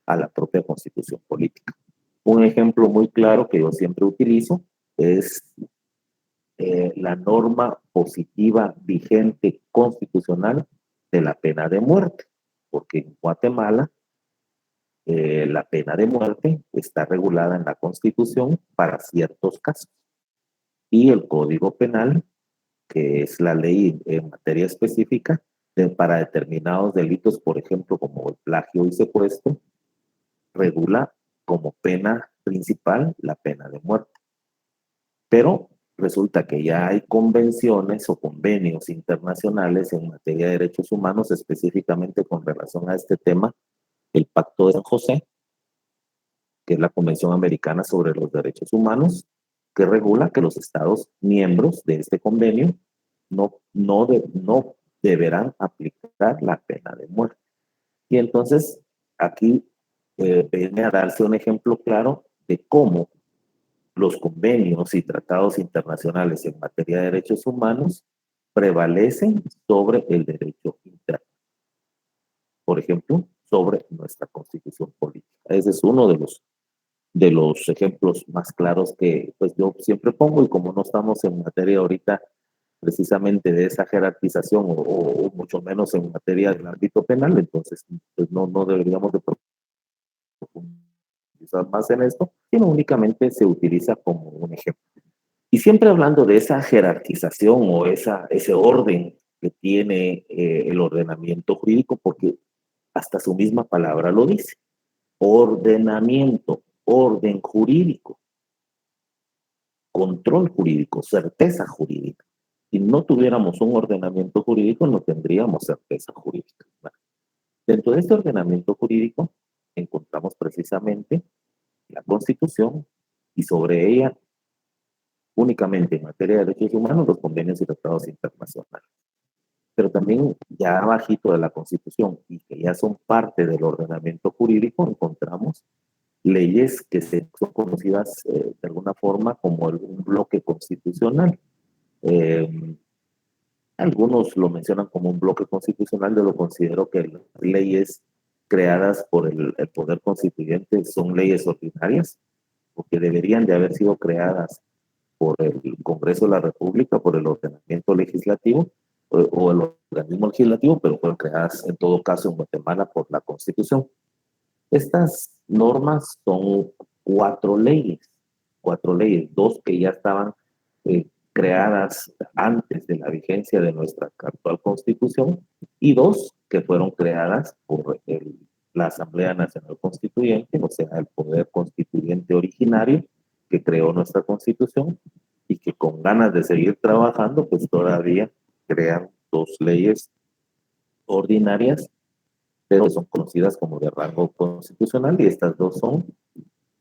a la propia Constitución política. Un ejemplo muy claro que yo siempre utilizo es la norma positiva vigente constitucional de la pena de muerte, porque en Guatemala la pena de muerte está regulada en la Constitución para ciertos casos. Y el Código Penal, que es la ley en materia específica para determinados delitos, por ejemplo, como el plagio y secuestro, regula como pena principal la pena de muerte. Pero resulta que ya hay convenciones o convenios internacionales en materia de derechos humanos, específicamente con relación a este tema, el Pacto de San José, que es la Convención Americana sobre los Derechos Humanos, que regula que los estados miembros de este convenio no deberán aplicar la pena de muerte. Y entonces aquí viene a darse un ejemplo claro de cómo los convenios y tratados internacionales en materia de derechos humanos prevalecen sobre el derecho interno. Por ejemplo, sobre nuestra Constitución política. Ese es uno de los ejemplos más claros que pues yo siempre pongo, y como no estamos en materia ahorita precisamente de esa jerarquización o mucho menos en materia del ámbito penal, entonces pues no deberíamos de profundizar más en esto, sino únicamente se utiliza como un ejemplo. Y siempre hablando de esa jerarquización o ese orden que tiene el ordenamiento jurídico, porque hasta su misma palabra lo dice. Ordenamiento, orden jurídico, control jurídico, certeza jurídica. Si no tuviéramos un ordenamiento jurídico, no tendríamos certeza jurídica. Dentro de este ordenamiento jurídico encontramos precisamente la Constitución y sobre ella únicamente en materia de derechos humanos los convenios y tratados internacionales. Pero también ya abajito de la Constitución y que ya son parte del ordenamiento jurídico encontramos leyes que son conocidas de alguna forma como un bloque constitucional. Eh, Algunos lo mencionan como un bloque constitucional, yo lo considero que las leyes creadas por el poder constituyente son leyes ordinarias, porque deberían de haber sido creadas por el Congreso de la República, por el ordenamiento legislativo, o el organismo legislativo, pero fueron creadas en todo caso en Guatemala por la Constitución. Estas normas son cuatro leyes, dos que ya estaban creadas antes de la vigencia de nuestra actual Constitución y dos que fueron creadas por la Asamblea Nacional Constituyente, o sea, el poder constituyente originario que creó nuestra Constitución y que con ganas de seguir trabajando, pues todavía crean dos leyes ordinarias, pero son conocidas como de rango constitucional, y estas dos son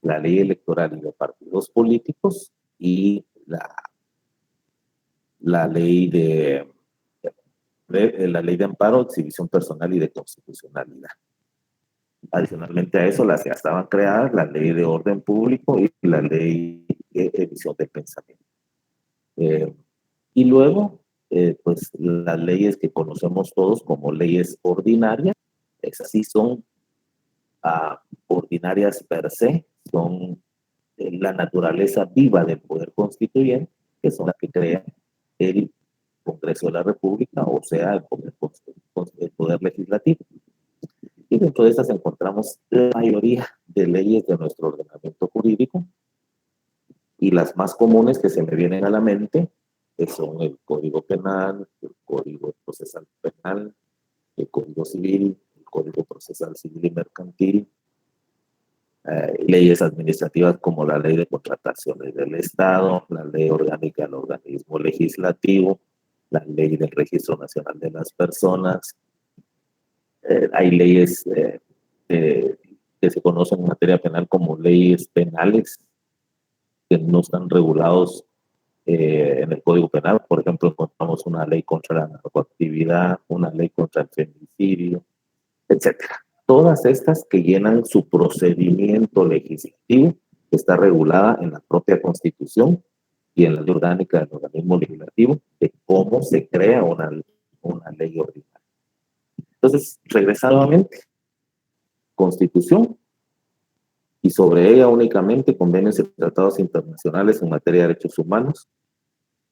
la ley electoral y de partidos políticos y la ley la ley de amparo, exhibición personal y de constitucionalidad. Adicionalmente a eso, las ya estaban creadas la ley de orden público y la ley de emisión de pensamiento. Y luego, pues las leyes que conocemos todos como leyes ordinarias, esas sí son ordinarias per se, son la naturaleza viva del poder constituyente, que son las que crean el Congreso de la República, o sea, el poder legislativo. Y dentro de estas encontramos la mayoría de leyes de nuestro ordenamiento jurídico, y las más comunes que se me vienen a la mente son el Código Penal, el Código Procesal Penal, el Código Civil, el Código Procesal Civil y Mercantil, leyes administrativas como la Ley de Contrataciones del Estado, la Ley Orgánica del Organismo Legislativo, la Ley del Registro Nacional de las Personas. Hay leyes que se conocen en materia penal como leyes penales, que no están regulados en el Código Penal. Por ejemplo, encontramos una ley contra la narcoactividad, una ley contra el femicidio, etcétera. Todas estas que llenan su procedimiento legislativo, que está regulada en la propia Constitución y en la ley orgánica del organismo legislativo, de cómo se crea una ley ordinaria. Entonces, regresando nuevamente, Constitución, y sobre ella únicamente convenios y tratados internacionales en materia de derechos humanos.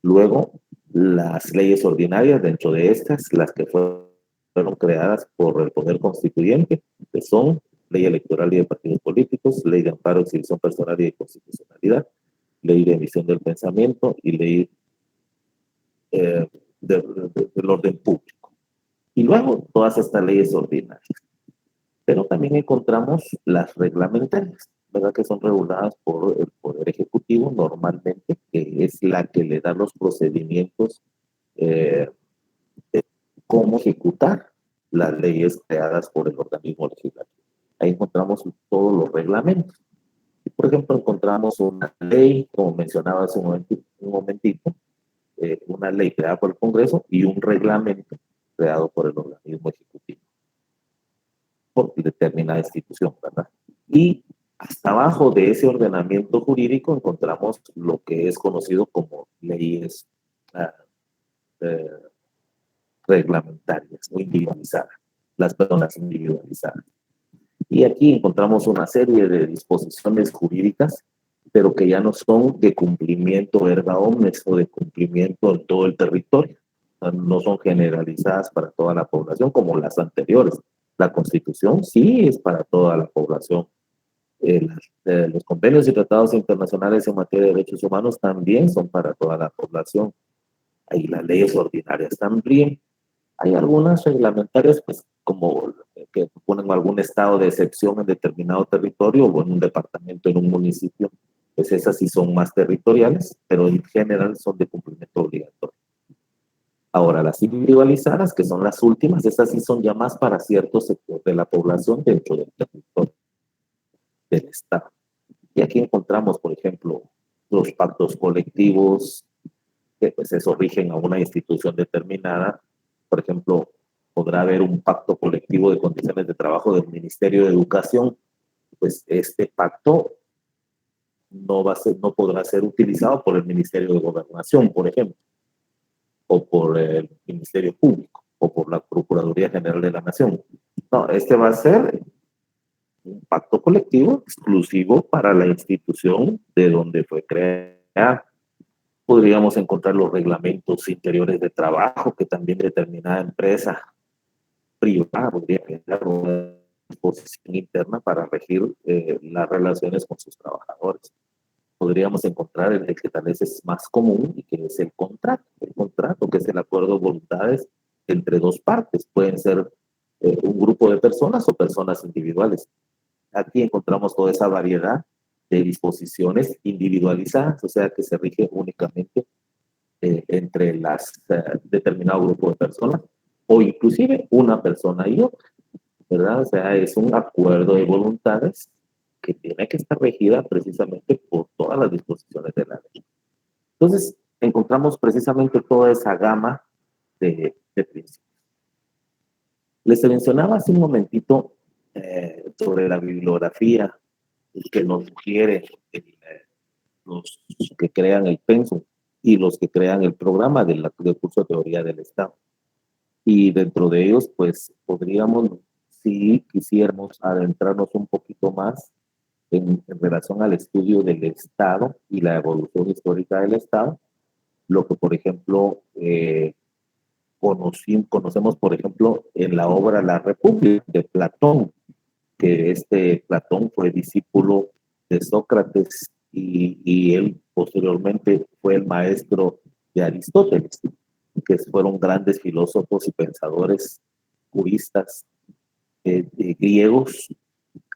Luego, las leyes ordinarias, dentro de estas, las que fueron creadas por el Poder Constituyente, que son Ley Electoral y de Partidos Políticos, Ley de Amparo, Exhibición Personal y de Constitucionalidad, Ley de Emisión del Pensamiento y Ley del Orden Público. Y luego, todas estas leyes ordinarias. Pero también encontramos las reglamentarias, ¿verdad? Que son reguladas por el Poder Ejecutivo normalmente, que es la que le da los procedimientos de cómo ejecutar las leyes creadas por el organismo legislativo. Ahí encontramos todos los reglamentos. Por ejemplo, encontramos una ley, como mencionaba hace un momentito, una ley creada por el Congreso y un reglamento creado por el organismo ejecutivo, por determinada institución, ¿verdad? Y hasta abajo de ese ordenamiento jurídico encontramos lo que es conocido como leyes reglamentarias o individualizadas, las personas individualizadas. Y aquí encontramos una serie de disposiciones jurídicas, pero que ya no son de cumplimiento erga omnes o de cumplimiento en todo el territorio. No son generalizadas para toda la población como las anteriores. La Constitución sí es para toda la población. Los convenios y tratados internacionales en materia de derechos humanos también son para toda la población. Hay las leyes ordinarias también. Hay algunas reglamentarias, pues, como que ponen algún estado de excepción en determinado territorio o en un departamento, en un municipio, pues esas sí son más territoriales, pero en general son de cumplimiento obligatorio. Ahora, las individualizadas, que son las últimas, esas sí son ya más para cierto sector de la población dentro del territorio del Estado. Y aquí encontramos, por ejemplo, los pactos colectivos, que pues eso rigen a una institución determinada. Por ejemplo, podrá haber un pacto colectivo de condiciones de trabajo del Ministerio de Educación. Pues este pacto no podrá ser utilizado por el Ministerio de Gobernación, por ejemplo, o por el Ministerio Público, o por la Procuraduría General de la Nación. No, este va a ser un pacto colectivo exclusivo para la institución de donde fue creado. Podríamos encontrar los reglamentos interiores de trabajo que también determinada empresa privada podría crear una disposición interna para regir las relaciones con sus trabajadores. Podríamos encontrar el que tal vez es más común y que es el contrato que es el acuerdo de voluntades entre dos partes. Pueden ser un grupo de personas o personas individuales. Aquí encontramos toda esa variedad de disposiciones individualizadas, o sea, que se rige únicamente entre las determinado grupo de personas o inclusive una persona y otra, ¿verdad? O sea, es un acuerdo de voluntades que tiene que estar regida precisamente por todas las disposiciones de la ley. Entonces, encontramos precisamente toda esa gama de principios. Les mencionaba hace un momentito sobre la bibliografía que nos sugiere los que crean el pensum y los que crean el programa del curso de teoría del Estado. Y dentro de ellos, pues podríamos, si quisiéramos adentrarnos un poquito más en relación al estudio del Estado y la evolución histórica del Estado, lo que, por ejemplo, conocemos, por ejemplo, en la obra La República de Platón, que este Platón fue discípulo de Sócrates y él posteriormente fue el maestro de Aristóteles, que fueron grandes filósofos y pensadores juristas griegos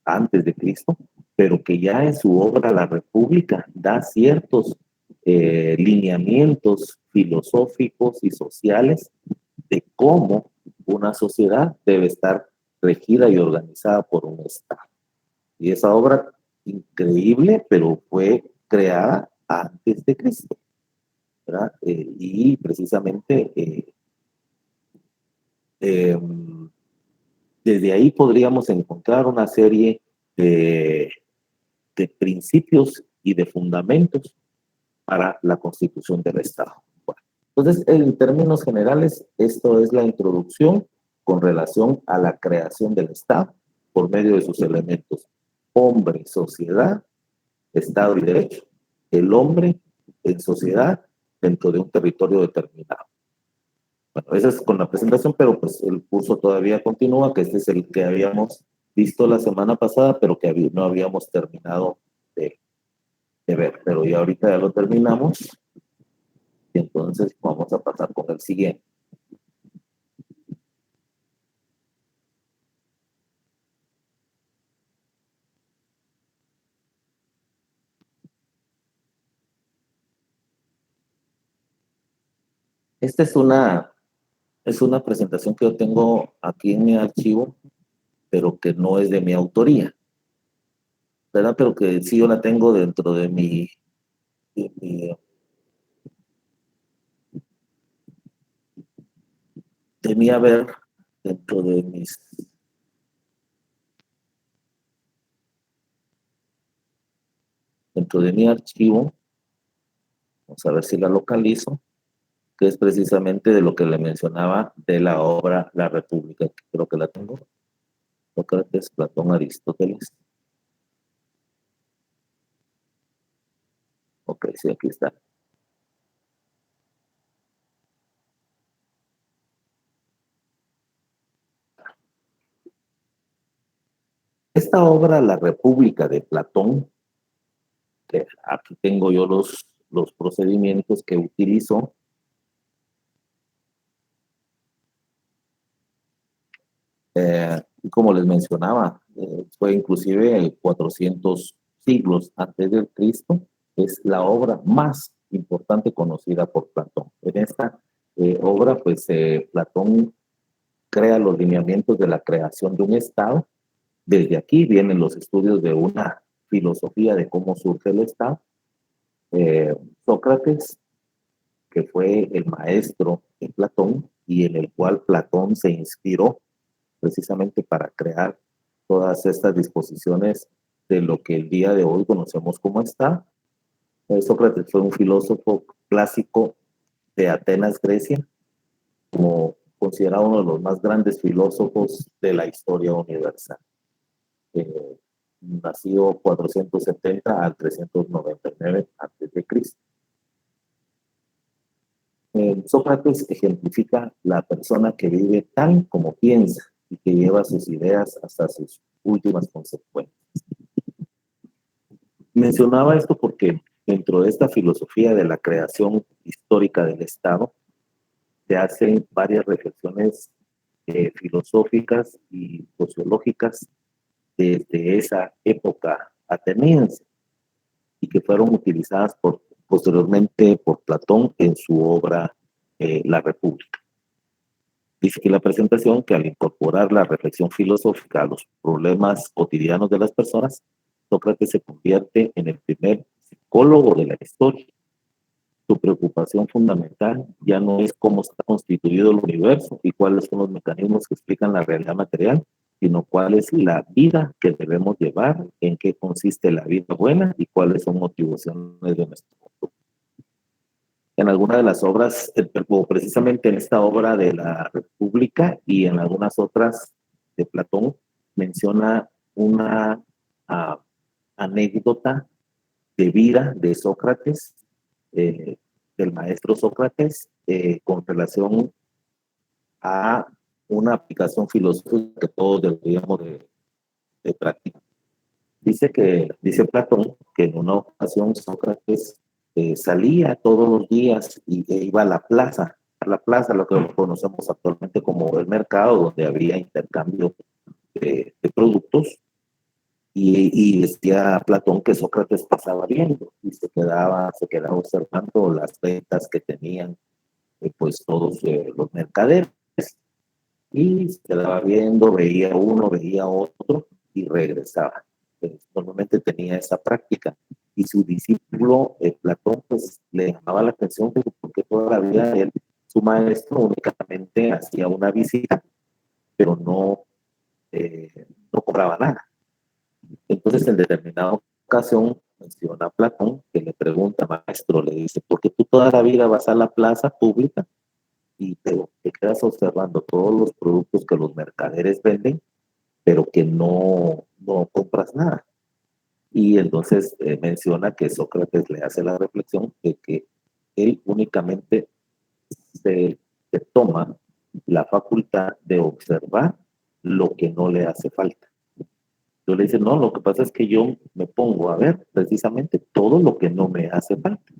antes de Cristo, pero que ya en su obra La República da ciertos lineamientos filosóficos y sociales de cómo una sociedad debe estar regida y organizada por un Estado. Y esa obra increíble, pero fue creada antes de Cristo, ¿verdad? Y precisamente eh, desde ahí podríamos encontrar una serie de principios y de fundamentos para la constitución del Estado. Bueno, entonces, en términos generales, esto es la introducción con relación a la creación del Estado por medio de sus elementos: hombre, sociedad, Estado y derecho. El hombre en sociedad dentro de un territorio determinado. Bueno, esa es con la presentación, pero pues el curso todavía continúa, que este es el que habíamos visto la semana pasada, pero que no habíamos terminado de ver. Pero ya ahorita ya lo terminamos y entonces vamos a pasar con el siguiente. Esta es una presentación que yo tengo aquí en mi archivo, pero que no es de mi autoría, ¿verdad? Pero que sí yo la tengo dentro de mi, de mi haber, dentro de dentro de mi archivo. Vamos a ver si la localizo, que es precisamente de lo que le mencionaba de la obra La República, que creo que la tengo. Sócrates, Platón, Aristóteles. Ok, sí, aquí está. Esta obra, La República de Platón, que aquí tengo yo los procedimientos que utilizo, como les mencionaba, fue inclusive 400 siglos antes del Cristo, es la obra más importante conocida por Platón. En esta obra, pues Platón crea los lineamientos de la creación de un Estado. Desde aquí vienen los estudios de una filosofía de cómo surge el Estado. Sócrates, que fue el maestro de Platón y en el cual Platón se inspiró precisamente para crear todas estas disposiciones de lo que el día de hoy conocemos como Estado. Sócrates fue un filósofo clásico de Atenas, Grecia, como considerado uno de los más grandes filósofos de la historia universal. Nació 470 al 399 a.C. Sócrates ejemplifica la persona que vive tal como piensa y que lleva sus ideas hasta sus últimas consecuencias. Mencionaba esto porque dentro de esta filosofía de la creación histórica del Estado se hacen varias reflexiones filosóficas y sociológicas desde esa época ateniense y que fueron utilizadas posteriormente por Platón en su obra La República. Dice que la presentación, que al incorporar la reflexión filosófica a los problemas cotidianos de las personas, Sócrates se convierte en el primer psicólogo de la historia. Su preocupación fundamental ya no es cómo está constituido el universo y cuáles son los mecanismos que explican la realidad material, sino cuál es la vida que debemos llevar, en qué consiste la vida buena y cuáles son motivaciones de nuestro mundo. En alguna de las obras, o precisamente en esta obra de la República y en algunas otras de Platón, menciona una anécdota de vida de Sócrates, del maestro Sócrates, con relación a una aplicación filosófica que todos deberíamos de practicar. Dice Platón que en una ocasión Sócrates salía todos los días e iba a la plaza, lo que conocemos actualmente como el mercado, donde había intercambio de productos, y decía Platón que Sócrates pasaba viendo y se quedaba observando las ventas que tenían pues todos los mercaderes, y se quedaba viendo, veía uno, veía otro y regresaba. Normalmente tenía esa práctica y su discípulo Platón pues le llamaba la atención porque toda la vida él, su maestro, únicamente hacía una visita, pero no cobraba nada. Entonces, en determinada ocasión, menciona a Platón que le pregunta, maestro, le dice, ¿por qué tú toda la vida vas a la plaza pública y te quedas observando todos los productos que los mercaderes venden, pero que no compras nada? Y entonces menciona que Sócrates le hace la reflexión de que él únicamente se toma la facultad de observar lo que no le hace falta. Yo le dice, no, lo que pasa es que yo me pongo a ver precisamente todo lo que no me hace falta.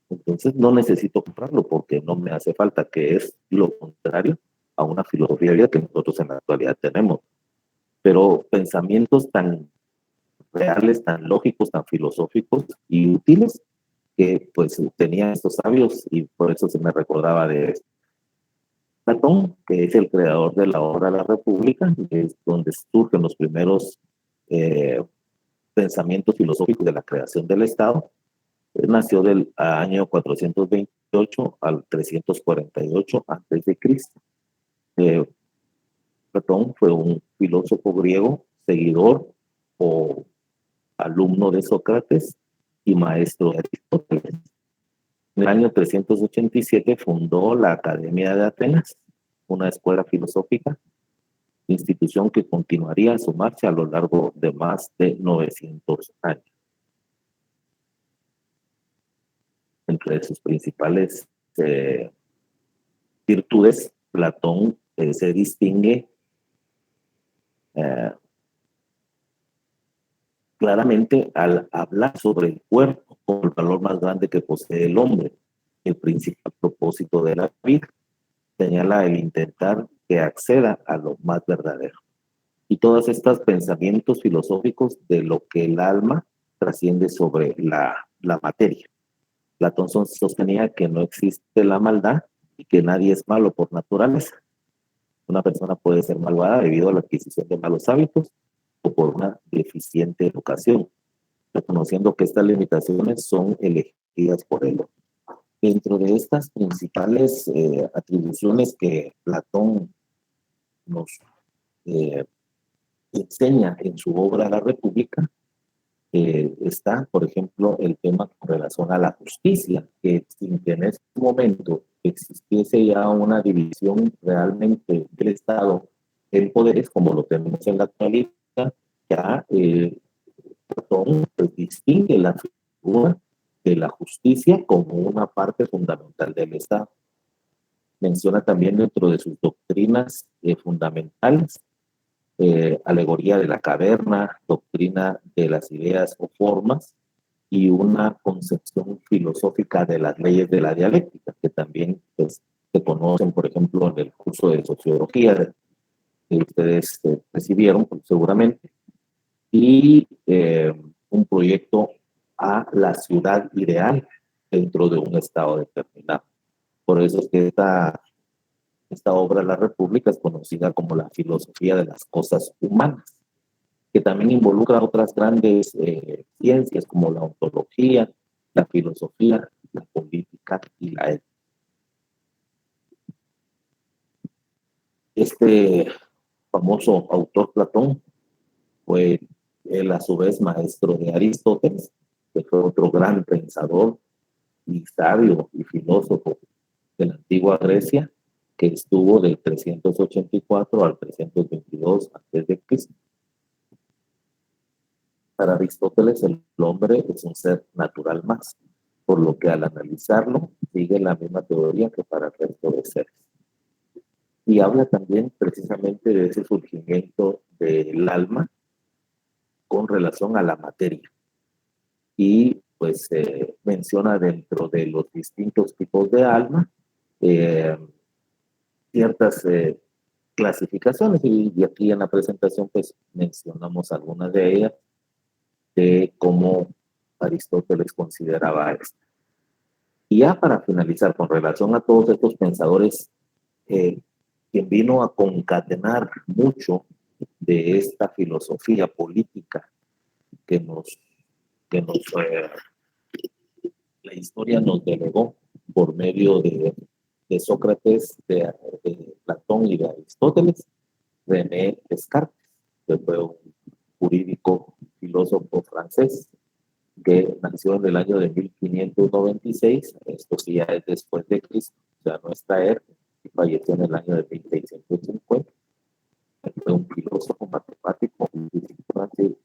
Entonces no necesito comprarlo porque no me hace falta, que es lo contrario a una filosofía de vida que nosotros en la actualidad tenemos. Pero pensamientos tan reales, tan lógicos, tan filosóficos y útiles que pues tenían estos sabios, y por eso se me recordaba de Platón, que es el creador de la obra de la República, que es donde surgen los primeros eh, pensamientos filosóficos de la creación del Estado. Él nació del año 428 al 348 antes de Cristo. Platón fue un filósofo griego, seguidor o alumno de Sócrates y maestro de Aristóteles. En el año 387 fundó la Academia de Atenas, una escuela filosófica, institución que continuaría su marcha a lo largo de más de 900 años. Entre sus principales virtudes, Platón se distingue claramente al hablar sobre el cuerpo como el valor más grande que posee el hombre, el principal propósito de la vida. Señala el intentar que acceda a lo más verdadero. Y todos estos pensamientos filosóficos de lo que el alma trasciende sobre la materia. Platón sostenía que no existe la maldad y que nadie es malo por naturaleza. Una persona puede ser malvada debido a la adquisición de malos hábitos o por una deficiente educación, reconociendo que estas limitaciones son elegidas por él. Dentro de estas principales atribuciones que Platón nos enseña en su obra La República, está, por ejemplo, el tema con relación a la justicia, que sin que en ese momento existiese ya una división realmente del Estado en poderes, como lo tenemos en la actualidad, ya Platón pues, distingue la figura de la justicia como una parte fundamental del Estado. Menciona también dentro de sus doctrinas fundamentales alegoría de la caverna, doctrina de las ideas o formas y una concepción filosófica de las leyes de la dialéctica, que también pues, se conocen, por ejemplo, en el curso de sociología que ustedes recibieron pues, seguramente, y un proyecto a la ciudad ideal dentro de un estado determinado. Por eso es que esta obra, La República, es conocida como la filosofía de las cosas humanas, que también involucra otras grandes ciencias como la ontología, la filosofía, la política y la ética. Este famoso autor Platón fue él a su vez maestro de Aristóteles, que fue otro gran pensador y sabio y filósofo de la antigua Grecia, que estuvo del 384 al 322 a.C. Para Aristóteles, el hombre es un ser natural más, por lo que al analizarlo sigue la misma teoría que para el resto de seres. Y habla también precisamente de ese surgimiento del alma con relación a la materia. Y pues menciona dentro de los distintos tipos de alma ciertas clasificaciones y aquí en la presentación pues mencionamos algunas de ellas de cómo Aristóteles consideraba esto. Y ya para finalizar, con relación a todos estos pensadores, quien vino a concatenar mucho de esta filosofía política que la historia nos delegó por medio de Sócrates, de Platón y de Aristóteles, René Descartes, que fue un jurídico filósofo francés que nació en el año de 1596, esto sí ya es después de Cristo, o sea, no está él, y falleció en el año de 1650. Fue un filósofo, matemático,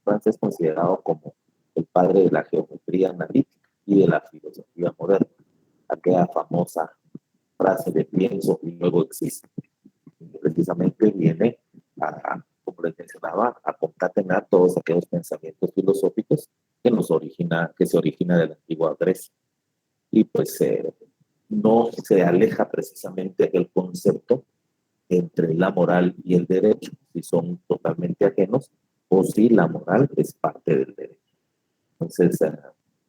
francés considerado como el padre de la geometría analítica y de la filosofía moderna. Aquella famosa frase de pienso y luego existe. Precisamente viene como les mencionaba, a concatenar todos aquellos pensamientos filosóficos que se origina de la antigua Grecia. Y pues no se aleja precisamente del concepto entre la moral y el derecho, si son totalmente ajenos, o si la moral es parte del derecho. Entonces,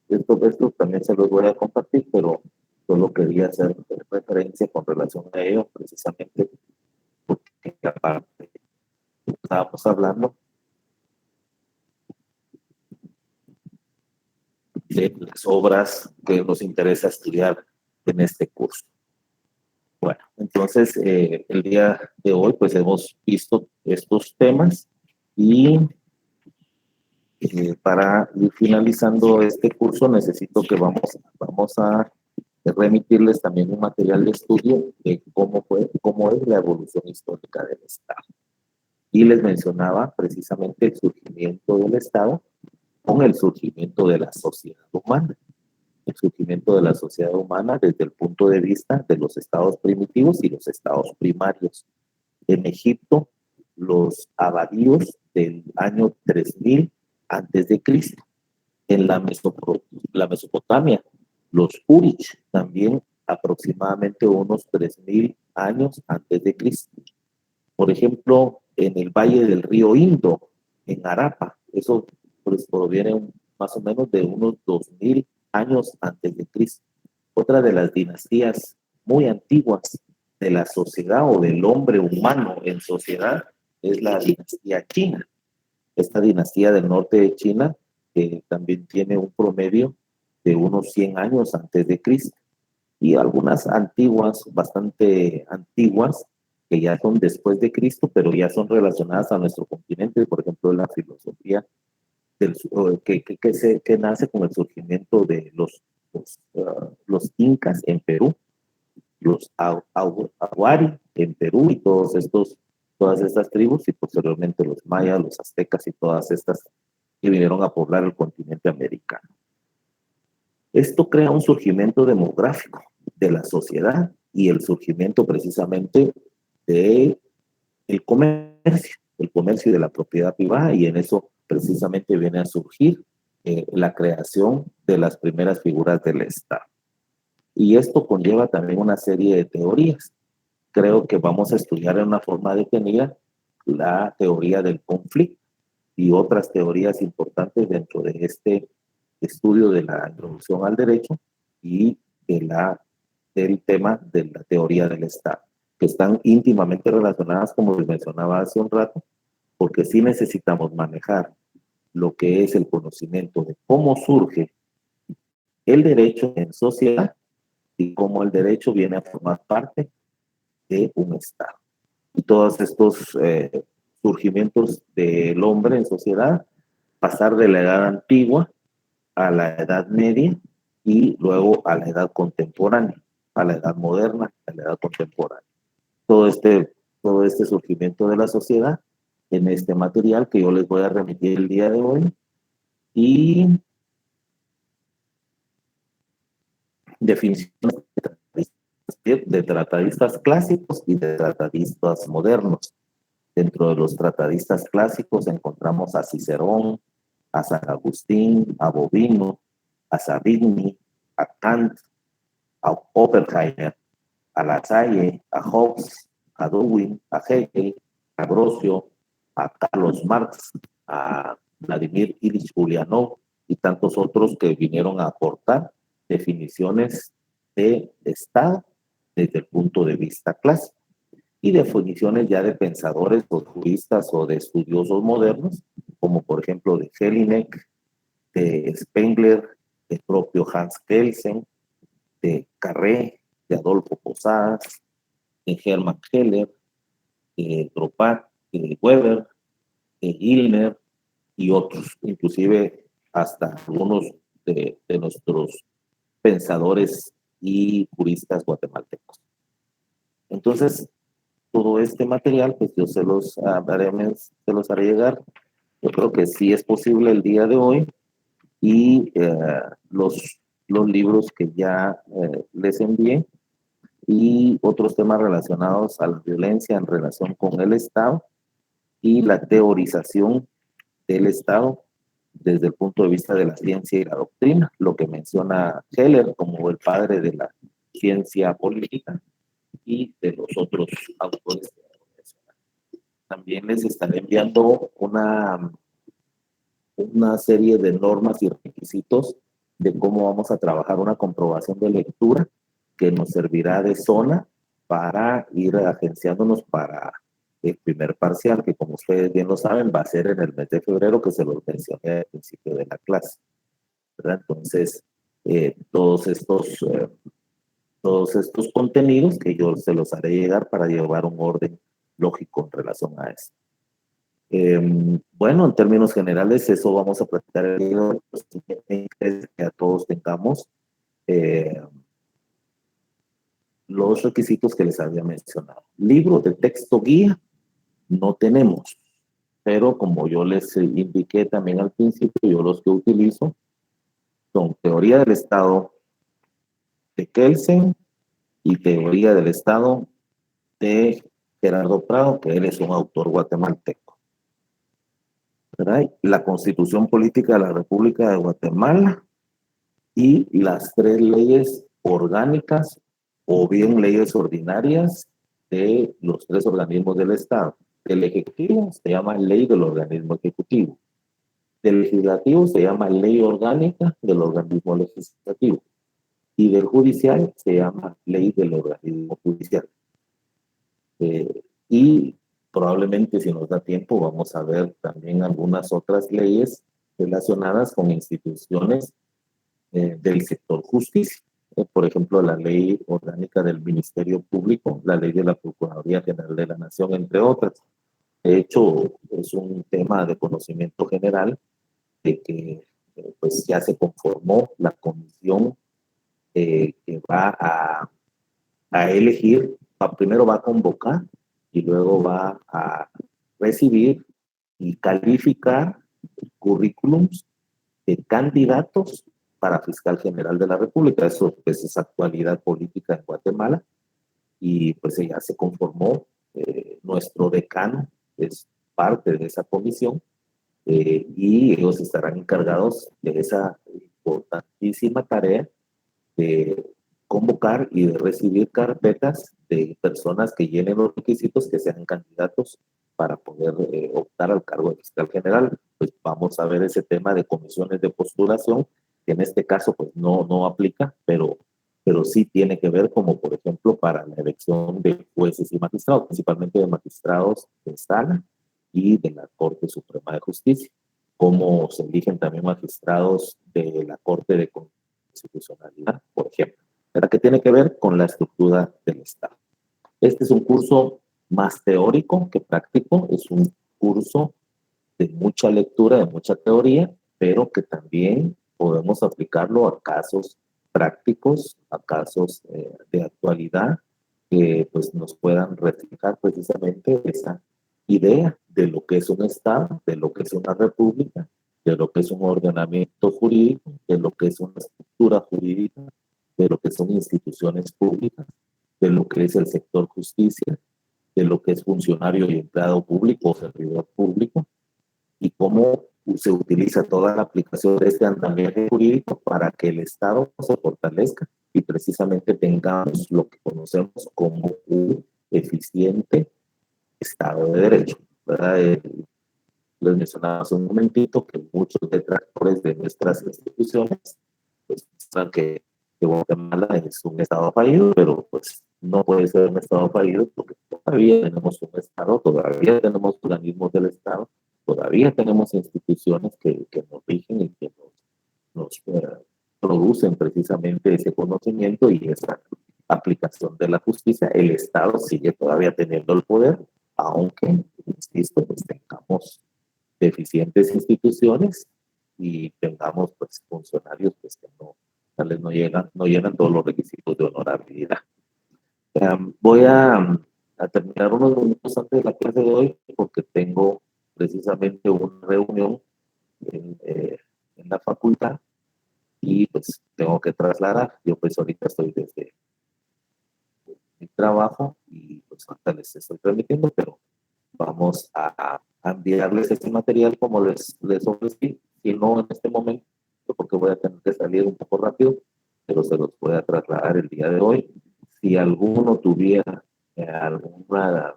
esto también se los voy a compartir, pero solo quería hacer referencia con relación a ello, precisamente porque aparte estábamos hablando de las obras que nos interesa estudiar en este curso. Bueno, entonces el día de hoy pues hemos visto estos temas y para ir finalizando este curso necesito que vamos a remitirles también un material de estudio de cómo es la evolución histórica del Estado. Y les mencionaba precisamente el surgimiento del Estado con el surgimiento de la sociedad humana. El surgimiento de la sociedad humana desde el punto de vista de los estados primitivos y los estados primarios. En Egipto, los abadíos del año 3000 antes de Cristo. En la Mesopotamia, los Urich, también aproximadamente unos 3000 años antes de Cristo. Por ejemplo, en el valle del río Indo, en Harappa, eso pues, proviene más o menos de unos 2000 años antes de Cristo. Otra de las dinastías muy antiguas de la sociedad o del hombre humano en sociedad es la dinastía china. Esta dinastía del norte de China también tiene un promedio de unos 100 años antes de Cristo. Y algunas antiguas, bastante antiguas, que ya son después de Cristo, pero ya son relacionadas a nuestro continente, por ejemplo, la filosofía que nace con el surgimiento de los incas en Perú, los aguari en Perú y todas estas tribus, y posteriormente los mayas, los aztecas y todas estas que vinieron a poblar el continente americano. Esto crea un surgimiento demográfico de la sociedad y el surgimiento precisamente de el comercio y de la propiedad privada, y en eso precisamente viene a surgir la creación de las primeras figuras del Estado. Y esto conlleva también una serie de teorías. Creo que vamos a estudiar en una forma detenida la teoría del conflicto y otras teorías importantes dentro de este estudio de la introducción al derecho y del tema de la teoría del Estado, que están íntimamente relacionadas, como les mencionaba hace un rato, porque sí necesitamos manejar lo que es el conocimiento de cómo surge el derecho en sociedad y cómo el derecho viene a formar parte de un Estado. Y todos estos surgimientos del hombre en sociedad, pasar de la edad antigua a la edad media y luego a la edad contemporánea, a la edad moderna, a la edad contemporánea. Todo este surgimiento de la sociedad en este material que yo les voy a remitir el día de hoy, y definiciones de tratadistas clásicos y de tratadistas modernos. Dentro de los tratadistas clásicos encontramos a Cicerón, a San Agustín, a Bovino, a Savigny, a Kant, a Oppenheimer, a La Salle, a Hobbes, a Darwin, a Hegel, a Ambrosio, a Carlos Marx, a Vladimir Ilich Ulyanov y tantos otros que vinieron a aportar definiciones de Estado desde el punto de vista clásico y definiciones ya de pensadores o juristas o de estudiosos modernos, como por ejemplo de Jelinek, de Spengler, del propio Hans Kelsen, de Carré, de Adolfo Posadas, de Hermann Heller, de Tropat, de Weber, de Gilner y otros, inclusive hasta algunos de nuestros pensadores y juristas guatemaltecos. Entonces, todo este material, pues yo se los haré llegar. Yo creo que sí es posible el día de hoy, y los libros que ya les envié y otros temas relacionados a la violencia en relación con el Estado y la teorización del Estado desde el punto de vista de la ciencia y la doctrina, lo que menciona Heller como el padre de la ciencia política y de los otros autores. También les estaré enviando una serie de normas y requisitos de cómo vamos a trabajar una comprobación de lectura que nos servirá de zona para ir agenciándonos para el primer parcial, que como ustedes bien lo saben, va a ser en el mes de febrero, que se los mencioné al principio de la clase, ¿verdad? Entonces, todos estos contenidos que yo se los haré llegar para llevar un orden lógico en relación a eso. Bueno, en términos generales, eso vamos a platicar el día de hoy, que a todos tengamos los requisitos que les había mencionado. Libro de texto guía no tenemos, pero como yo les indiqué también al principio, yo los que utilizo son Teoría del Estado de Kelsen y Teoría del Estado de Gerardo Prado, que él es un autor guatemalteco, ¿verdad? La Constitución Política de la República de Guatemala y las 3 leyes orgánicas o bien leyes ordinarias de los 3 organismos del Estado. El Ejecutivo se llama Ley del Organismo Ejecutivo. Del Legislativo se llama Ley Orgánica del Organismo Legislativo. Y del Judicial se llama Ley del Organismo Judicial. Y probablemente, si nos da tiempo, vamos a ver también algunas otras leyes relacionadas con instituciones del sector justicia. Por ejemplo, la ley orgánica del Ministerio Público, la ley de la Procuraduría General de la Nación, entre otras. De hecho, es un tema de conocimiento general de que pues ya se conformó la comisión que va a elegir, primero va a convocar y luego va a recibir y calificar currículums de candidatos para fiscal general de la República. Eso pues, es actualidad política en Guatemala, y pues ya se conformó. Nuestro decano es parte de esa comisión, y ellos estarán encargados de esa importantísima tarea de convocar y de recibir carpetas de personas que llenen los requisitos, que sean candidatos para poder optar al cargo de fiscal general. Pues vamos a ver ese tema de comisiones de postulación, que en este caso pues no aplica, pero sí tiene que ver, como por ejemplo para la elección de jueces y magistrados, principalmente de magistrados de sala y de la Corte Suprema de Justicia, como se eligen también magistrados de la Corte de Constitucionalidad, por ejemplo, ¿verdad? Que tiene que ver con la estructura del Estado. Este es un curso más teórico que práctico, es un curso de mucha lectura, de mucha teoría, pero que también podemos aplicarlo a casos prácticos, a casos de actualidad, que pues nos puedan reflejar precisamente esa idea de lo que es un Estado, de lo que es una república, de lo que es un ordenamiento jurídico, de lo que es una estructura jurídica, de lo que son instituciones públicas, de lo que es el sector justicia, de lo que es funcionario y empleado público o servidor público, y cómo se utiliza toda la aplicación de este andamiaje jurídico para que el Estado se fortalezca y precisamente tengamos lo que conocemos como un eficiente Estado de Derecho, ¿verdad? Les mencionaba hace un momentito que muchos detractores de nuestras instituciones pues piensan que Guatemala es un Estado fallido, pero pues no puede ser un Estado fallido porque todavía tenemos un Estado, todavía tenemos organismos del Estado, todavía tenemos instituciones que nos rigen y que nos producen precisamente ese conocimiento y esa aplicación de la justicia. El Estado sigue todavía teniendo el poder, aunque, insisto, pues tengamos deficientes instituciones y tengamos pues funcionarios pues, que tal vez no llenan todos los requisitos de honorabilidad. Voy a terminar unos minutos antes de la clase de hoy porque tengo precisamente una reunión en la facultad y pues tengo que trasladar. Yo pues ahorita estoy desde mi trabajo y pues ahorita les estoy transmitiendo, pero vamos a enviarles este material como les ofrecí, y no en este momento, porque voy a tener que salir un poco rápido, pero se los voy a trasladar el día de hoy. Si alguno tuviera alguna,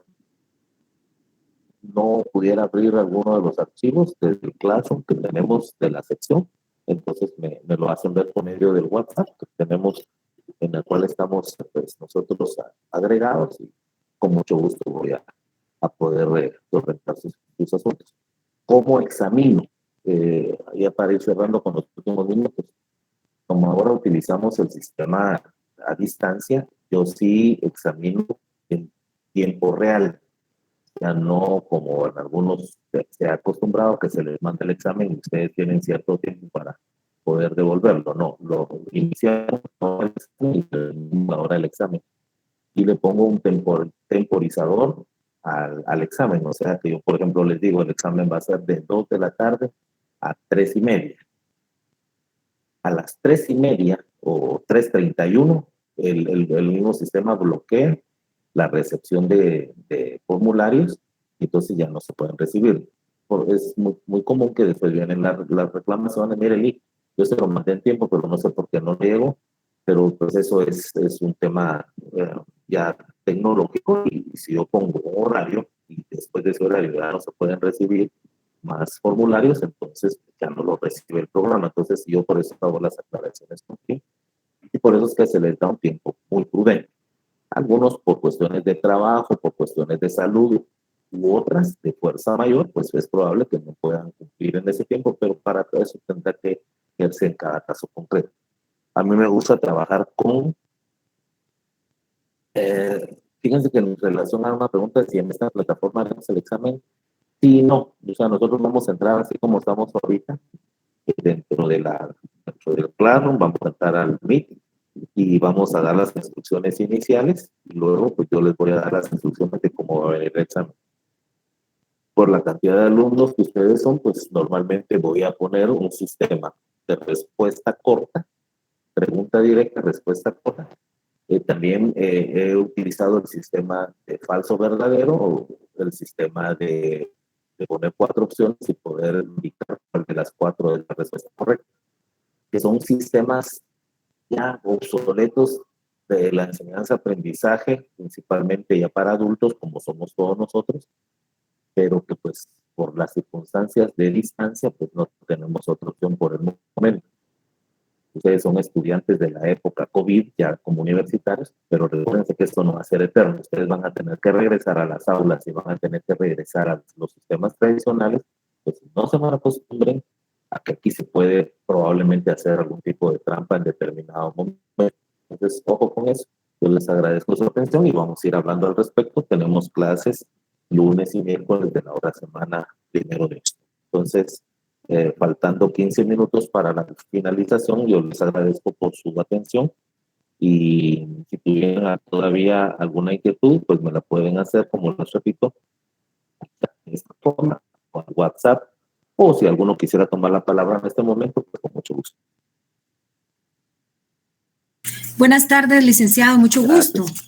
no pudiera abrir alguno de los archivos del Classroom que tenemos de la sección, entonces me lo hacen ver por medio del WhatsApp que tenemos, en el cual estamos pues, nosotros agregados, y con mucho gusto voy a poder solventar sus asuntos. ¿Cómo examino? Ya para ir cerrando con los últimos minutos, como ahora utilizamos el sistema a distancia, yo sí examino en tiempo real, ya no como en algunos se ha acostumbrado que se les manda el examen y ustedes tienen cierto tiempo para poder devolverlo. No, lo iniciamos ahora el examen y le pongo un temporizador al examen. O sea que yo, por ejemplo, les digo, el examen va a ser de 2 de la tarde a 3:30. A las 3:30 o 3:31, el mismo sistema bloquea la recepción de formularios, y entonces ya no se pueden recibir. Es muy común que después vienen las reclamaciones, mire, Lee, yo se lo mandé en tiempo, pero no sé por qué no llego, pero pues eso es un tema ya tecnológico, y si yo pongo un horario y después de ese horario ya no se pueden recibir más formularios, entonces ya no lo recibe el programa. Entonces yo por eso hago las aclaraciones con tiempo, y por eso es que se les da un tiempo muy prudente. Algunos por cuestiones de trabajo, por cuestiones de salud u otras de fuerza mayor, pues es probable que no puedan cumplir en ese tiempo, pero para todo eso tendrá que verse en cada caso concreto. A mí me gusta trabajar con, fíjense que en relación a una pregunta de si en esta plataforma hacemos el examen, sí, no, o sea, nosotros vamos a entrar así como estamos ahorita, dentro del Classroom, vamos a entrar al Meet y vamos a dar las instrucciones iniciales, y luego pues yo les voy a dar las instrucciones de cómo va a venir el examen. Por la cantidad de alumnos que ustedes son, pues normalmente voy a poner un sistema de respuesta corta, pregunta directa, respuesta corta, también he utilizado el sistema de falso verdadero o el sistema de poner 4 opciones y poder indicar cuál de las 4 es la respuesta correcta, que son sistemas ya obsoletos de la enseñanza-aprendizaje, principalmente ya para adultos, como somos todos nosotros, pero que pues por las circunstancias de distancia, pues no tenemos otra opción por el momento. Ustedes son estudiantes de la época COVID, ya como universitarios, pero recuérdense que esto no va a ser eterno. Ustedes van a tener que regresar a las aulas y van a tener que regresar a los sistemas tradicionales, pues no se van a acostumbren a que aquí se puede probablemente hacer algún tipo de trampa en determinado momento. Entonces, ojo con eso. Yo les agradezco su atención y vamos a ir hablando al respecto. Tenemos clases lunes y miércoles de la otra semana, 1 de agosto. Entonces, faltando 15 minutos para la finalización, yo les agradezco por su atención y si tuvieran todavía alguna inquietud, pues me la pueden hacer, como les repito, en esta forma, con WhatsApp, o si alguno quisiera tomar la palabra en este momento, pues con mucho gusto. Buenas tardes, licenciado, mucho gusto. Gracias.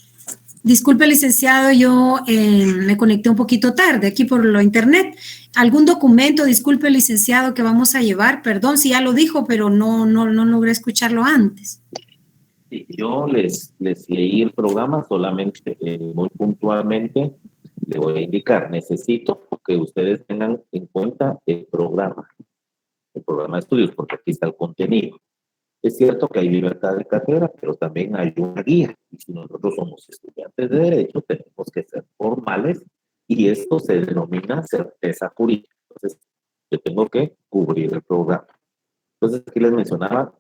Disculpe, licenciado, yo me conecté un poquito tarde aquí por lo internet. ¿Algún documento, disculpe, licenciado, que vamos a llevar? Perdón si ya lo dijo, pero no logré escucharlo antes. Sí, yo les leí el programa, solamente muy puntualmente le voy a indicar, necesito que ustedes tengan en cuenta el programa de estudios, porque aquí está el contenido. Es cierto que hay libertad de cátedra, pero también hay una guía. Y si nosotros somos estudiantes de Derecho, tenemos que ser formales y esto se denomina certeza jurídica. Entonces, yo tengo que cubrir el programa. Entonces, aquí les mencionaba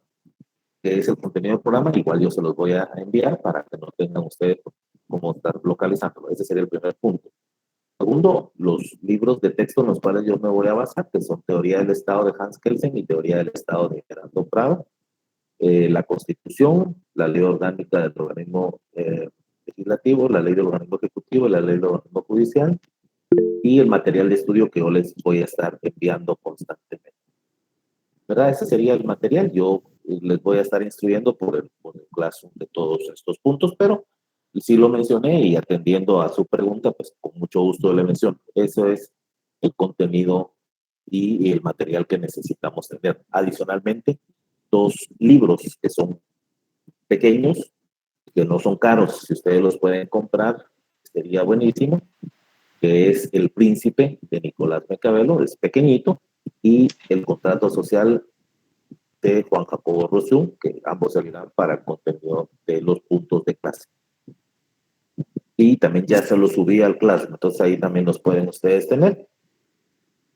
que es el contenido del programa. Igual yo se los voy a enviar para que no tengan ustedes cómo estar localizando. Ese sería el primer punto. Segundo, los libros de texto en los cuales yo me voy a basar, que son Teoría del Estado de Hans Kelsen y Teoría del Estado de Gerardo Prado. La Constitución, la Ley Orgánica del Organismo Legislativo, la Ley del Organismo Ejecutivo, la Ley del Organismo Judicial y el material de estudio que yo les voy a estar enviando constantemente. ¿Verdad? Ese sería el material. Yo les voy a estar instruyendo por el Classroom de todos estos puntos, pero sí lo mencioné y atendiendo a su pregunta, pues con mucho gusto le menciono. Eso es el contenido y el material que necesitamos tener. Adicionalmente, 2 libros que son pequeños, que no son caros, si ustedes los pueden comprar, sería buenísimo, que es El Príncipe de Nicolás Maquiavelo, es pequeñito, y El Contrato Social de Juan Jacobo Rousseau, que ambos servirán para el contenido de los puntos de clase. Y también ya se los subí al Classroom, entonces ahí también los pueden ustedes tener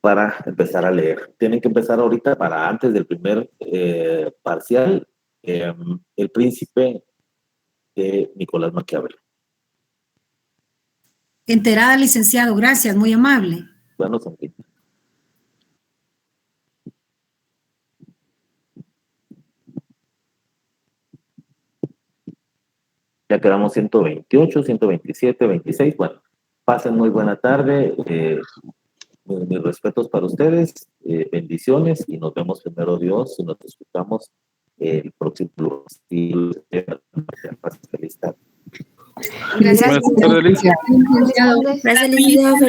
para empezar a leer. Tienen que empezar ahorita para antes del primer parcial, El Príncipe de Nicolás Maquiavelo. Enterada, licenciado, gracias, muy amable. Bueno, Sandrita. Ya quedamos 128, 127, 26. Bueno, pasen muy buena tarde. Mis respetos para ustedes, bendiciones y nos vemos primero Dios y nos escuchamos el próximo lunes. Feliz tarde. Gracias. Buenas tardes, Alicia. Gracias, licenciado.